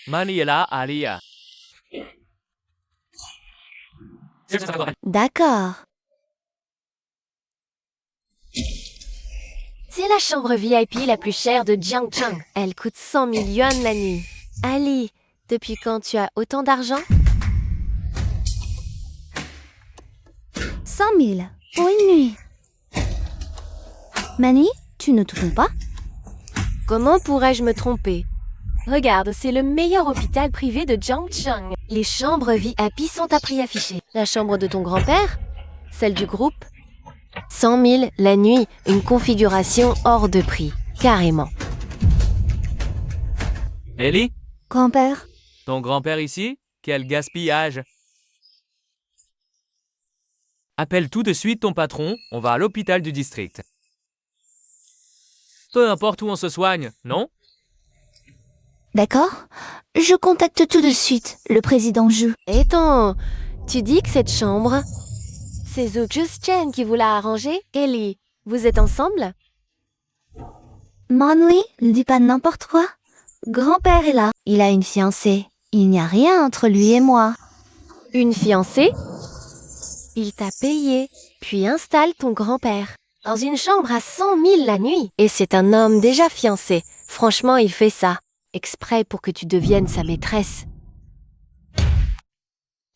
Speaker 2: Mani est là, Alia.
Speaker 7: D'accord.
Speaker 3: C'est la chambre VIP la plus chère de Jiangcheng. Elle coûte 100 000 yuan la nuit. Ali, depuis quand tu as autant d'argent?
Speaker 7: 100 000 pour une nuit. Mani, tu ne te trompes pas?
Speaker 3: Comment pourrais-je me tromper? Regarde, c'est le meilleur hôpital privé de Jiangcheng. Les chambres VIP sont à prix affiché. La chambre de ton grand-père? Celle du groupe? 100 000 la nuit, une configuration hors de prix. Carrément.
Speaker 2: Ellie,
Speaker 7: Grand-père,
Speaker 2: ton grand-père ici? Quel gaspillage! Appelle tout de suite ton patron, on va à l'hôpital du district. Peu importe où on se soigne, non?
Speaker 7: d'accord? Je contacte tout de suite le président Zhu.
Speaker 3: Attends, tu dis que cette chambre, c'est Zhu Xiuchen qui vous l'a arrangée? Ellie, vous êtes ensemble?
Speaker 7: Manli, ne dis pas n'importe quoi. Grand-père est là. Il a une fiancée. Il n'y a rien entre lui et moi.
Speaker 3: Une fiancée? Il t'a payé, puis installe ton grand-père dans une chambre à 100 000 la nuit. Et c'est un homme déjà fiancé. Franchement, il fait ça, exprès pour que tu deviennes sa maîtresse.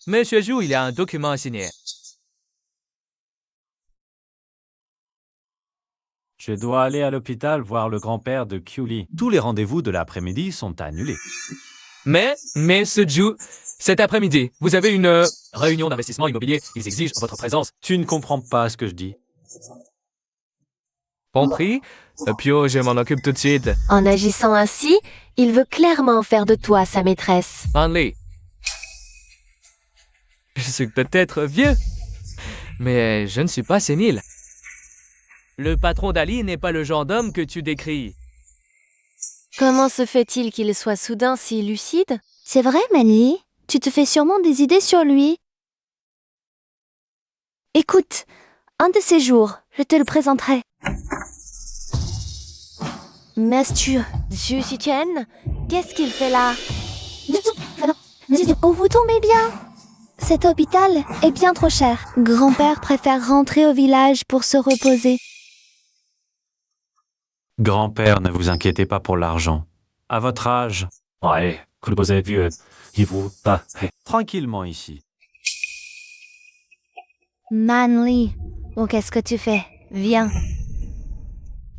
Speaker 2: Monsieur Zhu, il a un document à signer.
Speaker 6: Je dois aller à l'hôpital voir le grand-père de Kyuli. Tous les rendez-vous de l'après-midi sont annulés.
Speaker 2: Mais ce Zhu, cet après-midi, vous avez une réunion d'investissement immobilier. Ils exigent votre présence.
Speaker 6: Tu ne comprends pas ce que je dis.
Speaker 2: Compris? Pio, je m'en occupe tout de suite.
Speaker 3: En agissant ainsi, il veut clairement faire de toi sa maîtresse.
Speaker 2: Manly. Je suis peut-être vieux, mais je ne suis pas sénile. Le patron d'Ali n'est pas le genre d'homme que tu décris.
Speaker 3: Comment se fait-il qu'il soit soudain si lucide?
Speaker 7: C'est vrai, Manli? Tu te fais sûrement des idées sur lui. Écoute, un de ces jours, je te le présenterai.
Speaker 3: Monsieur Zhu Xiuchen, qu'est-ce qu'il fait là?
Speaker 7: Oh, vous tombez bien. Cet hôpital est bien trop cher. Grand-père préfère rentrer au village pour se reposer.
Speaker 6: Grand-père, ne vous inquiétez pas pour l'argent. À votre âge,
Speaker 5: Ouais, que vous êtes vieux. Il vous pas.
Speaker 6: tranquillement ici.
Speaker 7: Manli, bon, qu'est-ce que tu fais? Viens.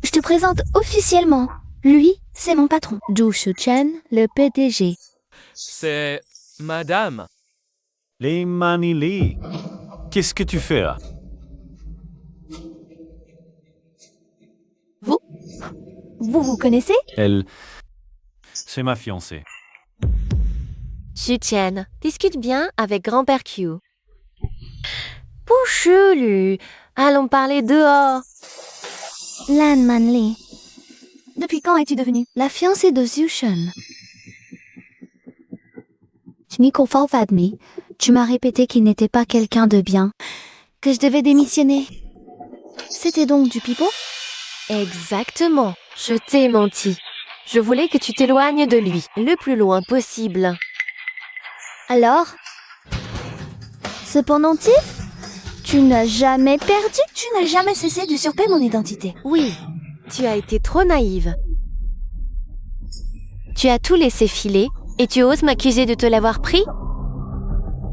Speaker 7: Je te présente officiellement. Lui, c'est mon patron. Zhu Xiuchen, le PDG.
Speaker 2: C'est madame.
Speaker 6: Les Manili. Qu'est-ce que tu fais là?
Speaker 7: Vous connaissez?
Speaker 6: Elle... C'est ma fiancée.
Speaker 3: Xiuchen, discute bien avec grand-père Q. chelu. Allons parler dehors.
Speaker 1: Lan Manli, depuis quand es-tu devenue la fiancée de Zushen? Nico Falfadmi, tu m'as répété qu'il n'était pas quelqu'un de bien, que je devais démissionner. C'était donc du pipeau?
Speaker 3: Exactement. Je t'ai menti. Je voulais que tu t'éloignes de lui, le plus loin possible.
Speaker 1: Alors? Ce pendentif? Tu n'as jamais perdu? Tu n'as jamais cessé d'usurper mon identité.
Speaker 3: Oui, tu as été trop naïve. Tu as tout laissé filer et tu oses m'accuser de te l'avoir pris?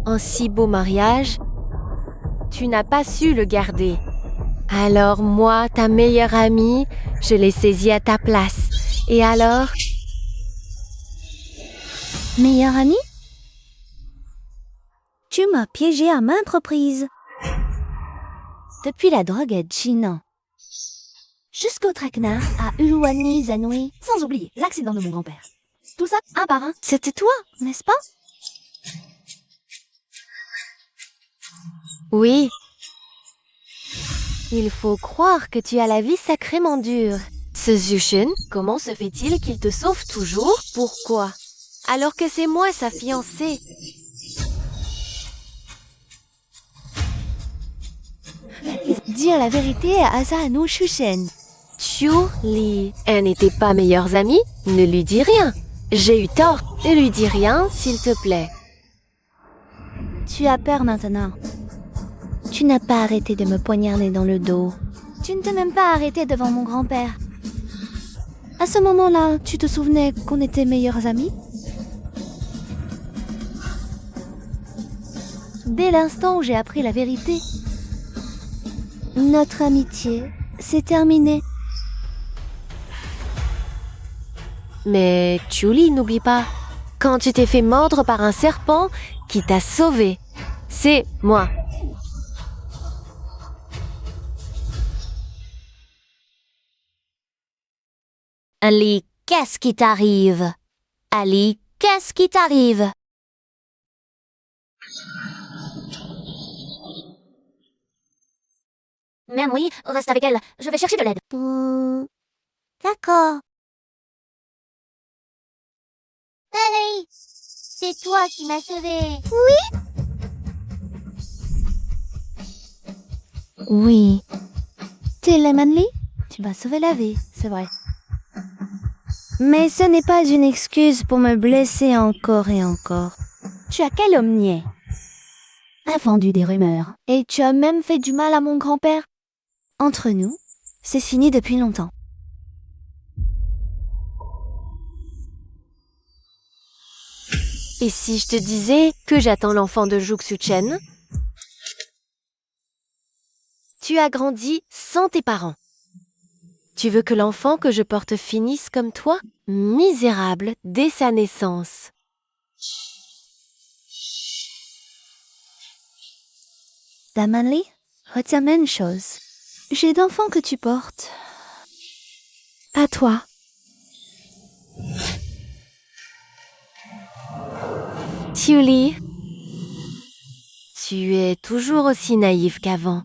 Speaker 3: Un si beau mariage, tu n'as pas su le garder. Alors moi, ta meilleure amie, je l'ai saisi à ta place. Et alors?
Speaker 1: Meilleure amie? Tu m'as piégé à maintes reprises. Depuis la drogue à Jinan, jusqu'au traquenard à Uluwani Zanui, sans oublier l'accident de mon grand-père. Tout ça, un par un, c'était toi, n'est-ce pas?
Speaker 3: Oui. Il faut croire que tu as la vie sacrément dure. Ce Zushen, comment se fait-il qu'il te sauve toujours? Pourquoi? Alors que c'est moi sa fiancée.
Speaker 1: Dire la vérité à Asano Shushen.
Speaker 3: Chu Li. Elles n'étaient pas meilleures amies? Ne lui dis rien. J'ai eu tort. Ne lui dis rien, s'il te plaît.
Speaker 1: Tu as peur maintenant. Tu n'as pas arrêté de me poignarder dans le dos. Tu ne t'es même pas arrêté devant mon grand-père. À ce moment-là, tu te souvenais qu'on était meilleurs amis? Dès l'instant où j'ai appris la vérité, notre amitié s'est terminée.
Speaker 3: Mais Chu-Li, n'oublie pas, quand tu t'es fait mordre par un serpent qui t'a sauvé, c'est moi.
Speaker 1: Ali, qu'est-ce qui t'arrive? Ali, qu'est-ce qui t'arrive? Même oui, reste avec elle. Je vais chercher de l'aide. D'accord. Ali, c'est toi qui m'as sauvé. Oui. Oui. T'es la Manly? Tu m'as sauvé la vie, c'est vrai. Mais ce n'est pas une excuse pour me blesser encore et encore. Tu as calomnié, a vendu des rumeurs, et tu as même fait du mal à mon grand-père. Entre nous, c'est fini depuis longtemps.
Speaker 3: Et si je te disais que j'attends l'enfant de Juxu-chen? Tu as grandi sans tes parents. Tu veux que l'enfant que je porte finisse comme toi, misérable dès sa naissance.
Speaker 1: Damanli, retiens une chose. J'ai d'enfants que tu portes. À toi.
Speaker 3: Chu-Li, tu es toujours aussi naïf qu'avant.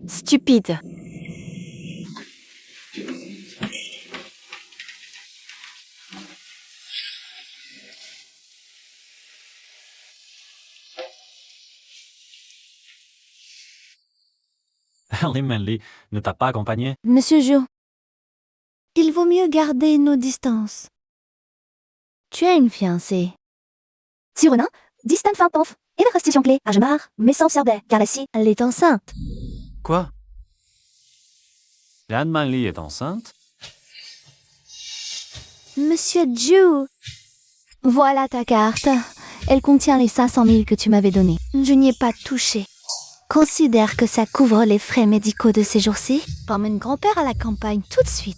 Speaker 3: Stupide.
Speaker 4: Ali Manly ne t'a pas accompagné?
Speaker 1: Monsieur Jo, il vaut mieux garder nos distances. Tu as une fiancée. Sironin, distant fin panf, et la restitution clé, à Jamar, mais sans serber, car ici, elle est enceinte.
Speaker 4: Quoi? Lan Manly est enceinte?
Speaker 1: Monsieur Ju, voilà ta carte. Elle contient les 500 000 que tu m'avais donnés. Je n'y ai pas touché. Considère que ça couvre les frais médicaux de ces jours-ci. Emmène grand-père à la campagne tout de suite.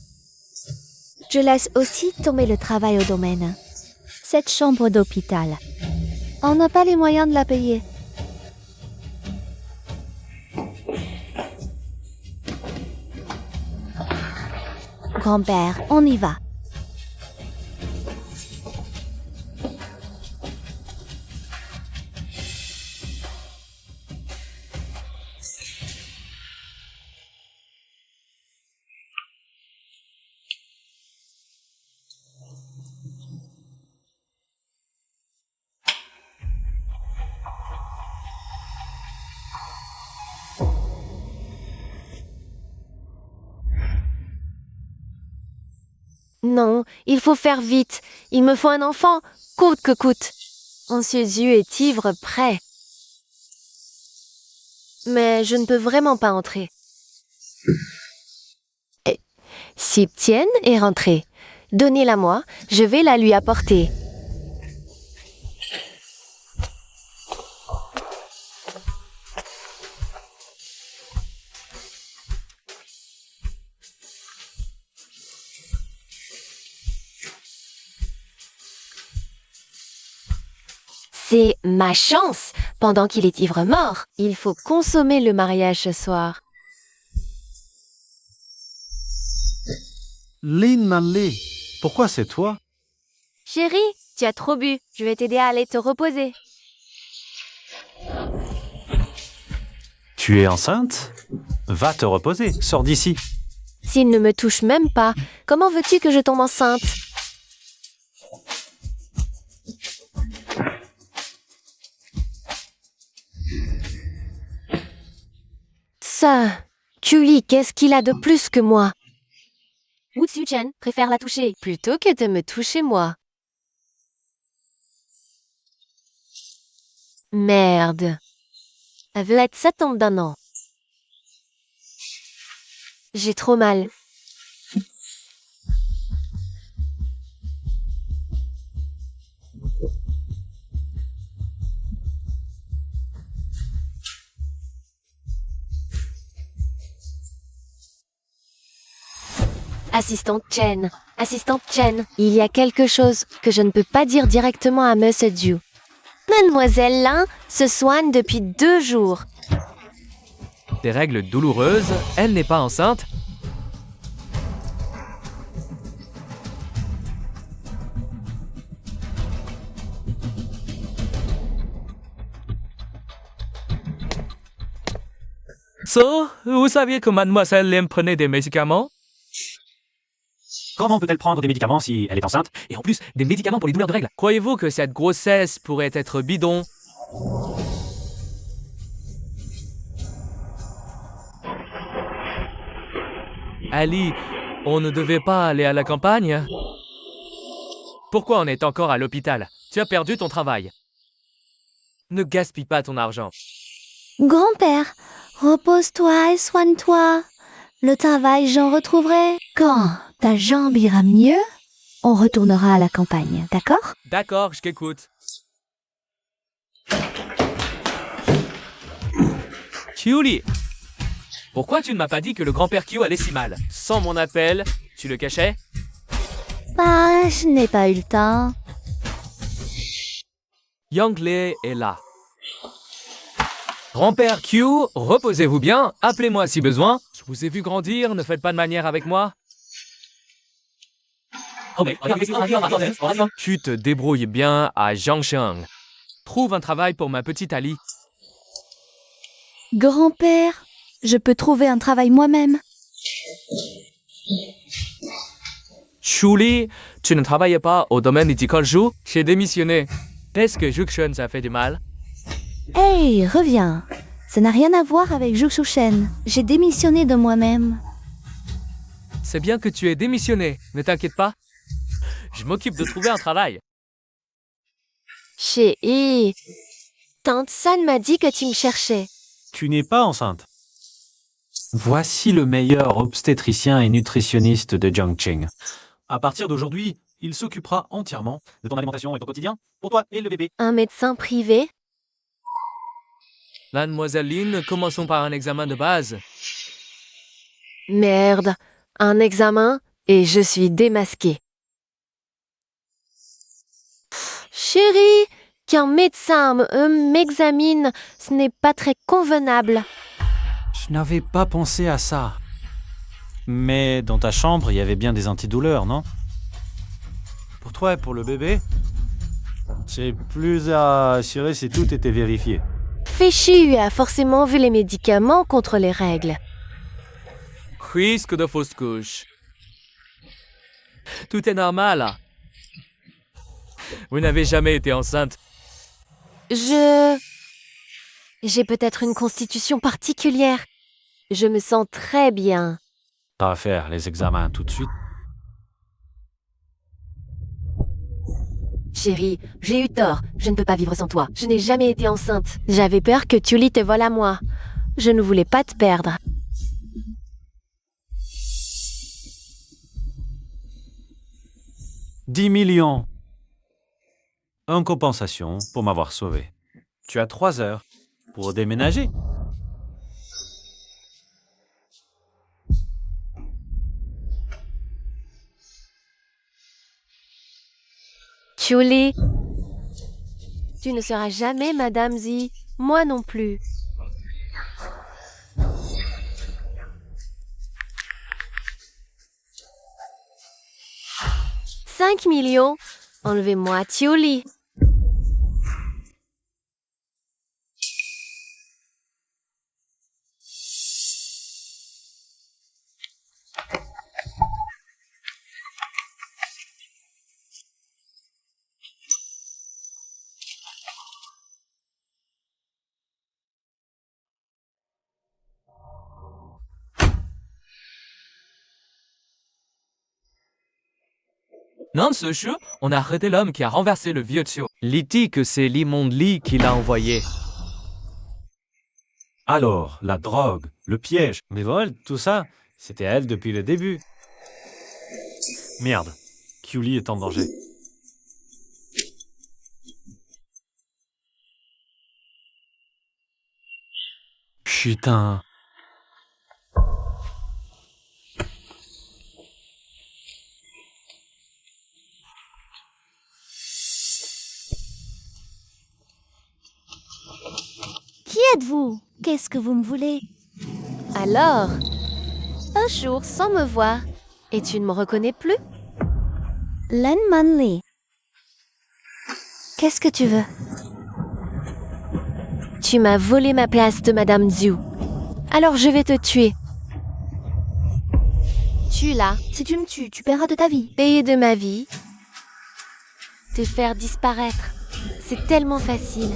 Speaker 1: Je laisse aussi tomber le travail au domaine. Cette chambre d'hôpital. On n'a pas les moyens de la payer. Grand-père, on y va.
Speaker 3: Non, il faut faire vite. Il me faut un enfant, coûte que coûte. Anxieux est ivre prêt. Mais je ne peux vraiment pas entrer. Siptienne est rentrée. Donnez-la moi, je vais la lui apporter. C'est ma chance. Pendant qu'il est ivre mort, il faut consommer le mariage ce soir.
Speaker 6: Lin Manley, pourquoi c'est toi?
Speaker 3: Chérie, tu as trop bu. Je vais t'aider à aller te reposer.
Speaker 6: Tu es enceinte? Va te reposer, sors d'ici.
Speaker 3: S'il ne me touche même pas, comment veux-tu que je tombe enceinte? Ça, Julie, qu'est-ce qu'il a de plus que moi? Wu Tzu-chen préfère la toucher plutôt que de me toucher moi. Merde. Avec ça tombe d'un an. J'ai trop mal. Assistante Chen, il y a quelque chose que je ne peux pas dire directement à Monsieur Zhu. Mademoiselle Lin se soigne depuis 2 jours.
Speaker 2: Des règles douloureuses, elle n'est pas enceinte. So, vous saviez que mademoiselle Lim prenait des médicaments?
Speaker 5: Comment peut-elle prendre des médicaments si elle est enceinte?
Speaker 2: Et en plus, des médicaments pour les douleurs de règles. Croyez-vous que cette grossesse pourrait être bidon? Ali, on ne devait pas aller à la campagne? Pourquoi on est encore à l'hôpital? Tu as perdu ton travail. Ne gaspille pas ton argent.
Speaker 7: Grand-père, repose-toi et soigne-toi. Le travail, j'en retrouverai. Quand ta jambe ira mieux, on retournera à la campagne, d'accord?
Speaker 2: D'accord, je t'écoute. Kyuli, pourquoi tu ne m'as pas dit que le grand-père Kyo allait si mal? Sans mon appel, tu le cachais?
Speaker 7: Bah, je n'ai pas eu le temps.
Speaker 2: Yang Lei est là. Grand-père Q, reposez-vous bien, appelez-moi si besoin. Je vous ai vu grandir, ne faites pas de manière avec moi. Tu te débrouilles bien à Jiangsheng. Trouve un travail pour ma petite Ali.
Speaker 7: Grand-père, je peux trouver un travail moi-même.
Speaker 2: Shuli, tu ne travailles pas au domaine du Jikonju? J'ai démissionné. Est-ce que Juxun ça fait du mal?
Speaker 7: Hey, reviens. Ça n'a rien à voir avec Zhu Shen. J'ai démissionné de moi-même.
Speaker 2: C'est bien que tu aies démissionné, ne t'inquiète pas. Je m'occupe de trouver un travail.
Speaker 3: Chérie, Tante San m'a dit que tu me cherchais.
Speaker 6: Tu n'es pas enceinte.
Speaker 4: Voici le meilleur obstétricien et nutritionniste de Jiangqing.
Speaker 5: À partir d'aujourd'hui, il s'occupera entièrement de ton alimentation et ton quotidien, pour toi et le bébé.
Speaker 3: Un médecin privé?
Speaker 2: Mademoiselle Lin, commençons par un examen de base.
Speaker 3: Merde, un examen et je suis démasquée. Chérie, qu'un médecin m'examine, ce n'est pas très convenable.
Speaker 6: Je n'avais pas pensé à ça. Mais dans ta chambre, il y avait bien des antidouleurs, non? Pour toi et pour le bébé, c'est plus à assurer si tout était vérifié.
Speaker 3: Fichu a forcément vu les médicaments contre les règles.
Speaker 2: Risque de fausse couche. Tout est normal. Vous n'avez jamais été enceinte.
Speaker 3: J'ai peut-être une constitution particulière. Je me sens très bien.
Speaker 6: T'as à faire les examens tout de suite.
Speaker 3: Chérie, j'ai eu tort. Je ne peux pas vivre sans toi. Je n'ai jamais été enceinte. J'avais peur que Tully te vole à moi. Je ne voulais pas te perdre.
Speaker 6: « 10 millions en compensation pour m'avoir sauvé. Tu as 3 heures pour déménager. »
Speaker 3: Tully, tu ne seras jamais Madame Z. Moi non plus. « 5 millions. Enlevez-moi Tully. »
Speaker 2: Non, ce jeu, on a arrêté l'homme qui a renversé le vieux Tio.
Speaker 6: Li dit que c'est l'immonde Lee qui l'a envoyé.
Speaker 5: Alors, la drogue, le piège.
Speaker 6: Mais voilà, tout ça, c'était elle depuis le début. Merde, Cully est en danger. Putain.
Speaker 7: Qui êtes-vous? Qu'est-ce que vous me voulez?
Speaker 3: Alors, un jour sans me voir, et tu ne me reconnais plus?
Speaker 7: Len Manley. Qu'est-ce que tu veux?
Speaker 3: Tu m'as volé ma place de Madame Zhu. Alors je vais te tuer. Tue-la,
Speaker 7: Si tu me tues, tu paieras de ta vie.
Speaker 3: payer de ma vie, te faire disparaître. C'est tellement facile.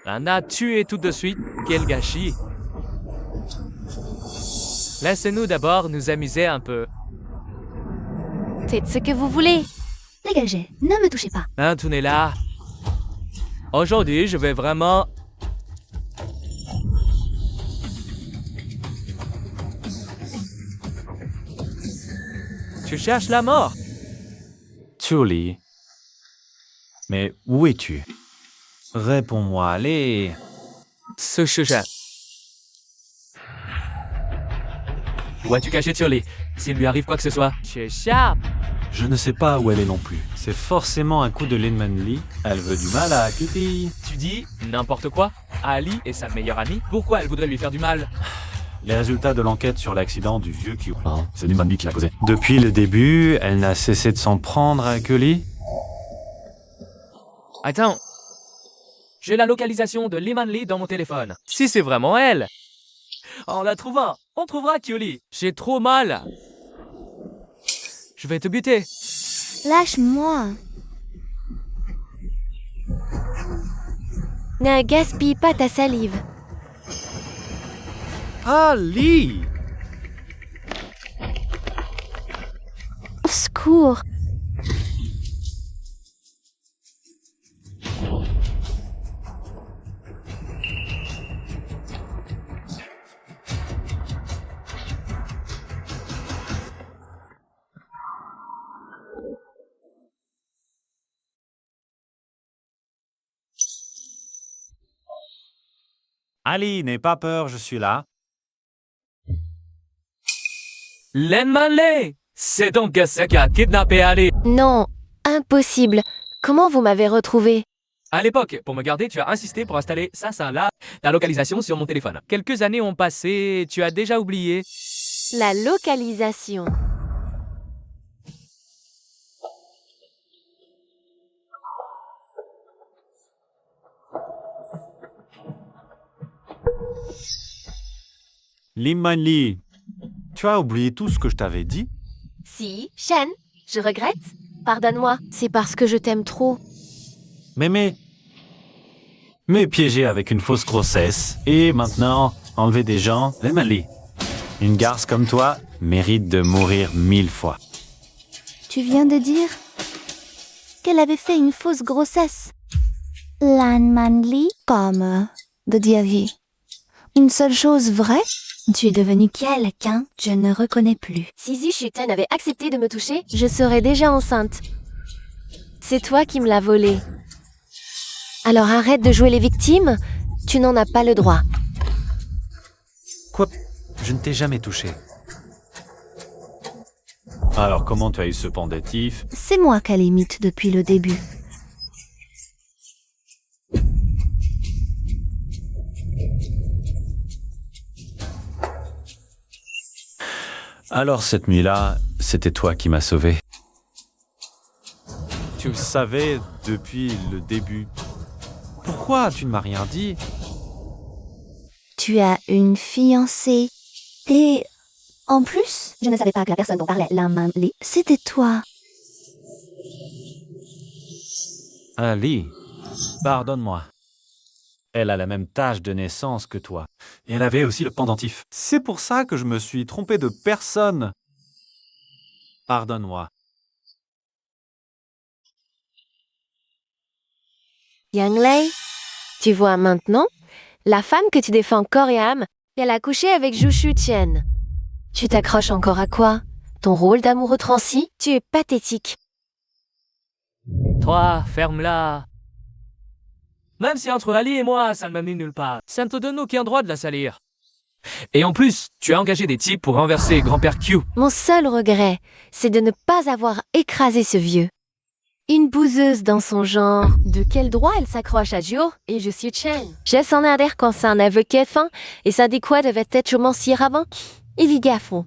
Speaker 2: On a tué tout de suite. Quel gâchis. Laissez-nous d'abord nous amuser un peu.
Speaker 3: Faites ce que vous voulez.
Speaker 7: Dégagez, ne me touchez pas.
Speaker 2: Hein, tout est là. Aujourd'hui, je vais vraiment... Tu cherches la mort?
Speaker 6: Tully. Mais où es-tu? Réponds-moi, allez.
Speaker 2: Ce sujet. Où as-tu caché Tully? S'il lui arrive quoi que ce soit, tu échappes.
Speaker 6: Je ne sais pas où elle est non plus. C'est forcément un coup de Lin Manley. Elle veut du mal à Kitty.
Speaker 2: Tu dis n'importe quoi? Ali est sa meilleure amie? Pourquoi elle voudrait lui faire du mal?
Speaker 6: Les résultats de l'enquête sur l'accident du vieux Q.
Speaker 5: C'est du Mandy qui l'a causé.
Speaker 6: Depuis le début, elle n'a cessé de s'en prendre à Cully.
Speaker 2: Attends. J'ai la localisation de Lee Manley dans mon téléphone. Si c'est vraiment elle, en la trouvant, on trouvera Cully. J'ai trop mal. Je vais te buter.
Speaker 7: Lâche-moi.
Speaker 3: Ne gaspille pas ta salive.
Speaker 6: Ali!
Speaker 7: Au secours.
Speaker 6: Ali, n'aie pas peur, je suis là.
Speaker 2: Len Manley! C'est donc ce qui a kidnappé Ali.
Speaker 3: Non, impossible. Comment vous m'avez retrouvé?
Speaker 2: À l'époque, pour me garder, tu as insisté pour installer ça là, ta localisation sur mon téléphone. Quelques années ont passé, tu as déjà oublié.
Speaker 3: La localisation.
Speaker 6: Lim Manley, tu as oublié tout ce que je t'avais dit?
Speaker 3: Si, Shen, je regrette. Pardonne-moi. C'est parce que je t'aime trop.
Speaker 6: Mais piégé avec une fausse grossesse. Et maintenant, enlever des gens, Lim Manley. Une garce comme toi mérite de mourir 1000 fois.
Speaker 1: Tu viens de dire qu'elle avait fait une fausse grossesse. Lan Manli, comme de dire une seule chose vraie. Tu es devenu quelqu'un que je ne reconnais plus.
Speaker 3: Si Shuten avait accepté de me toucher, je serais déjà enceinte. C'est toi qui me l'as volé. Alors arrête de jouer les victimes, tu n'en as pas le droit.
Speaker 6: Quoi? Je ne t'ai jamais touché. Alors comment tu as eu ce pendatif?
Speaker 1: C'est moi qu'elle imite depuis le début.
Speaker 4: Alors cette nuit-là, c'était toi qui m'as sauvé.
Speaker 6: Tu le savais depuis le début. Pourquoi tu ne m'as rien dit?
Speaker 1: Tu as une fiancée. Et en plus, je ne savais pas que la personne dont parlait Lan Manli, c'était toi.
Speaker 6: Ali, pardonne-moi. Elle a la même tâche de naissance que toi.
Speaker 5: Et elle avait aussi le pendentif.
Speaker 6: C'est pour ça que je me suis trompé de personne. Pardonne-moi.
Speaker 3: Yang Lei, tu vois maintenant, la femme que tu défends corps et âme, elle a couché avec Jushu Chen. Tu t'accroches encore à quoi? Ton rôle d'amoureux transi? Tu es pathétique.
Speaker 2: Toi, ferme-la. Même si entre Ali et moi, ça ne m'amène nulle part, ça ne te donne aucun droit de la salir. Et en plus, tu as engagé des types pour renverser grand-père Q.
Speaker 3: Mon seul regret, c'est de ne pas avoir écrasé ce vieux. Une bouseuse dans son genre. De quel droit elle s'accroche à Joe et je suis Chen? J'ai son air d'air quand c'est un avocat fin et ça dit quoi devait être romancier avant? Évidemment.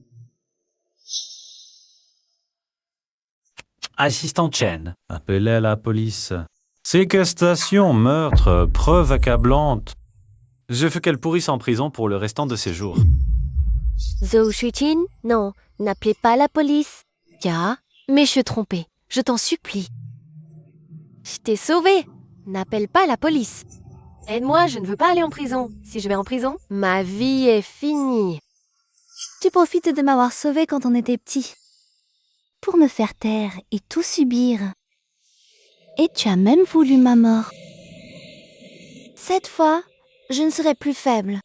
Speaker 6: Assistant Chen.
Speaker 4: Appelez la police. Séquestration, meurtre, preuve accablante.
Speaker 6: Je veux qu'elle pourrisse en prison pour le restant de ses jours.
Speaker 3: Zhou Shuqin, non, n'appelez pas la police. Ya, mais je suis trompée, je t'en supplie. Je t'ai sauvé, n'appelle pas la police. Aide-moi, je ne veux pas aller en prison. Si je vais en prison, ma vie est finie.
Speaker 1: Tu profites de m'avoir sauvé quand on était petit. Pour me faire taire et tout subir. Et tu as même voulu ma mort. Cette fois, je ne serai plus faible.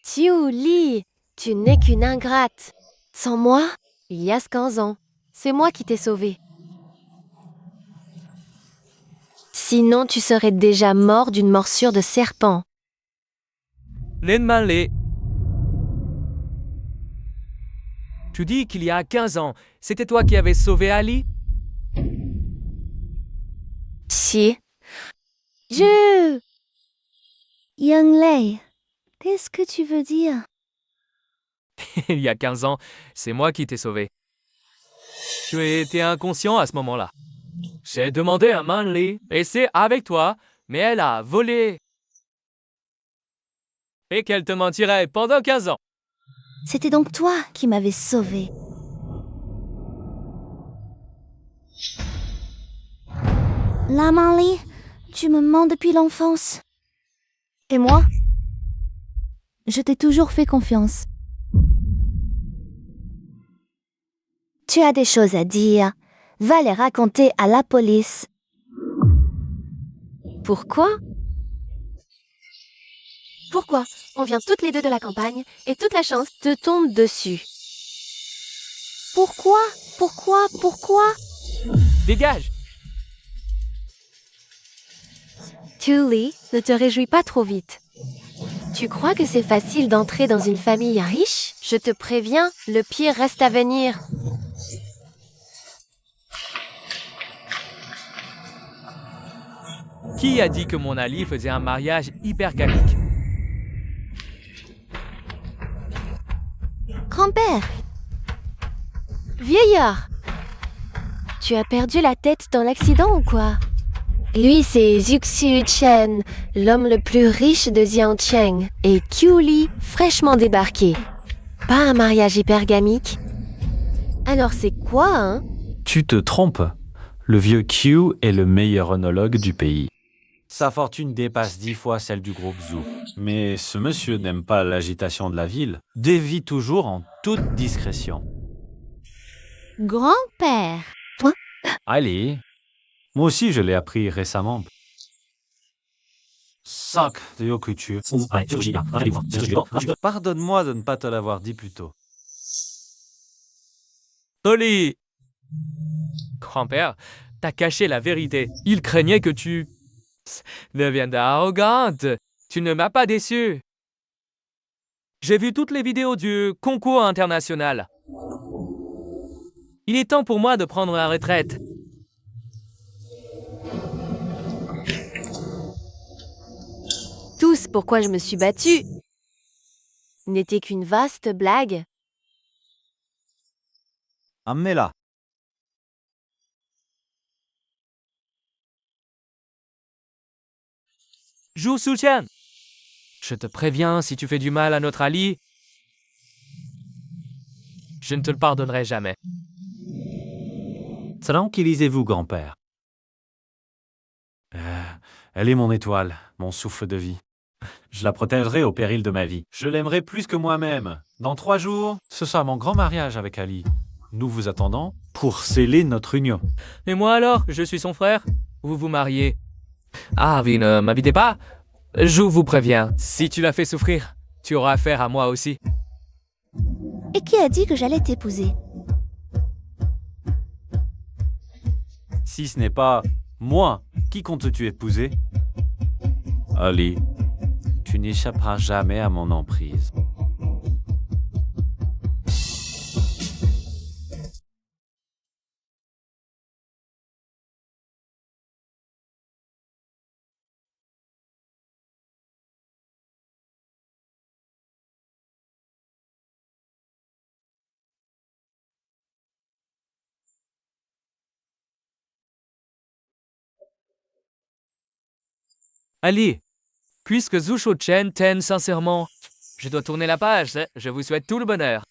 Speaker 3: Tiu Li, tu n'es qu'une ingrate. Sans moi, il y a 15 ans, c'est moi qui t'ai sauvé. Sinon, tu serais déjà mort d'une morsure de serpent.
Speaker 2: Lan Manli. Tu dis qu'il y a 15 ans, c'était toi qui avais sauvé Ali?
Speaker 3: Si. Je...
Speaker 1: Yang Lei, qu'est-ce que tu veux dire?
Speaker 2: Il y a 15 ans, c'est moi qui t'ai sauvé. Tu étais inconscient à ce moment-là. J'ai demandé à Manli, et c'est avec toi, mais elle a volé. Et qu'elle te mentirait pendant 15 ans.
Speaker 1: C'était donc toi qui m'avais sauvé. Lan Manli, tu me mens depuis l'enfance. Et moi? Je t'ai toujours fait confiance. Tu as des choses à dire. Va les raconter à la police.
Speaker 3: Pourquoi? Pourquoi? On vient toutes les deux de la campagne et toute la chance te tombe dessus.
Speaker 1: Pourquoi? Pourquoi?
Speaker 2: Dégage!
Speaker 3: Li, ne te réjouis pas trop vite. Tu crois que c'est facile d'entrer dans une famille riche? Je te préviens, le pire reste à venir.
Speaker 2: Qui a dit que mon Ali faisait un mariage hypergamique?
Speaker 1: Grand-père,
Speaker 3: Vieillard! Tu as perdu la tête dans l'accident ou quoi? Lui, c'est Xuxiu Chen, l'homme le plus riche de Jiangcheng, et Qiu Li, fraîchement débarqué. Pas un mariage hypergamique? Alors c'est quoi, hein?
Speaker 4: Tu te trompes. Le vieux Q est le meilleur œnologue du pays.
Speaker 6: Sa fortune dépasse 10 fois celle du groupe Zhou.
Speaker 4: Mais ce monsieur n'aime pas l'agitation de la ville.
Speaker 6: Dévie toujours en toute discrétion.
Speaker 1: Grand-père.
Speaker 4: Allez. Moi aussi, je l'ai appris récemment. Sac de yokuchu.
Speaker 6: Pardonne-moi de ne pas te l'avoir dit plus tôt.
Speaker 2: Dolly! Grand-père, t'as caché la vérité. Il craignait que tu deviennes arrogante. Tu ne m'as pas déçu. J'ai vu toutes les vidéos du concours international. Il est temps pour moi de prendre la retraite.
Speaker 3: Tous pourquoi je me suis battue n'était qu'une vaste blague.
Speaker 6: Amenez-la.
Speaker 2: Zhu Suqian. Je te préviens, si tu fais du mal à notre Ali, je ne te le pardonnerai jamais.
Speaker 4: Tranquillisez-vous, grand-père. Elle est mon étoile, mon souffle de vie. Je la protégerai au péril de ma vie. Je l'aimerai plus que moi-même. Dans 3 jours, ce sera mon grand mariage avec Ali. Nous vous attendons pour sceller notre union.
Speaker 2: Et moi alors, je suis son frère. Vous vous mariez. Ah, oui, ne m'invitez pas. Je vous préviens, si tu la fais souffrir, tu auras affaire à moi aussi.
Speaker 7: Et qui a dit que j'allais t'épouser?
Speaker 4: Si ce n'est pas moi, qui comptes-tu épouser? Ali, tu n'échapperas jamais à mon emprise.
Speaker 2: Ali, puisque Zhu Chen t'aime sincèrement, je dois tourner la page. Je vous souhaite tout le bonheur.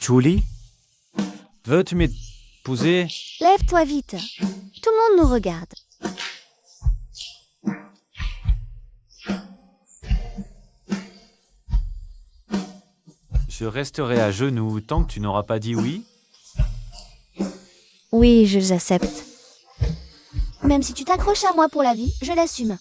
Speaker 4: Julie?
Speaker 6: Veux-tu m'épouser?
Speaker 7: Lève-toi vite. Tout le monde nous regarde.
Speaker 4: Je resterai à genoux tant que tu n'auras pas dit oui.
Speaker 7: Oui, j'accepte. Même si tu t'accroches à moi pour la vie, je l'assume.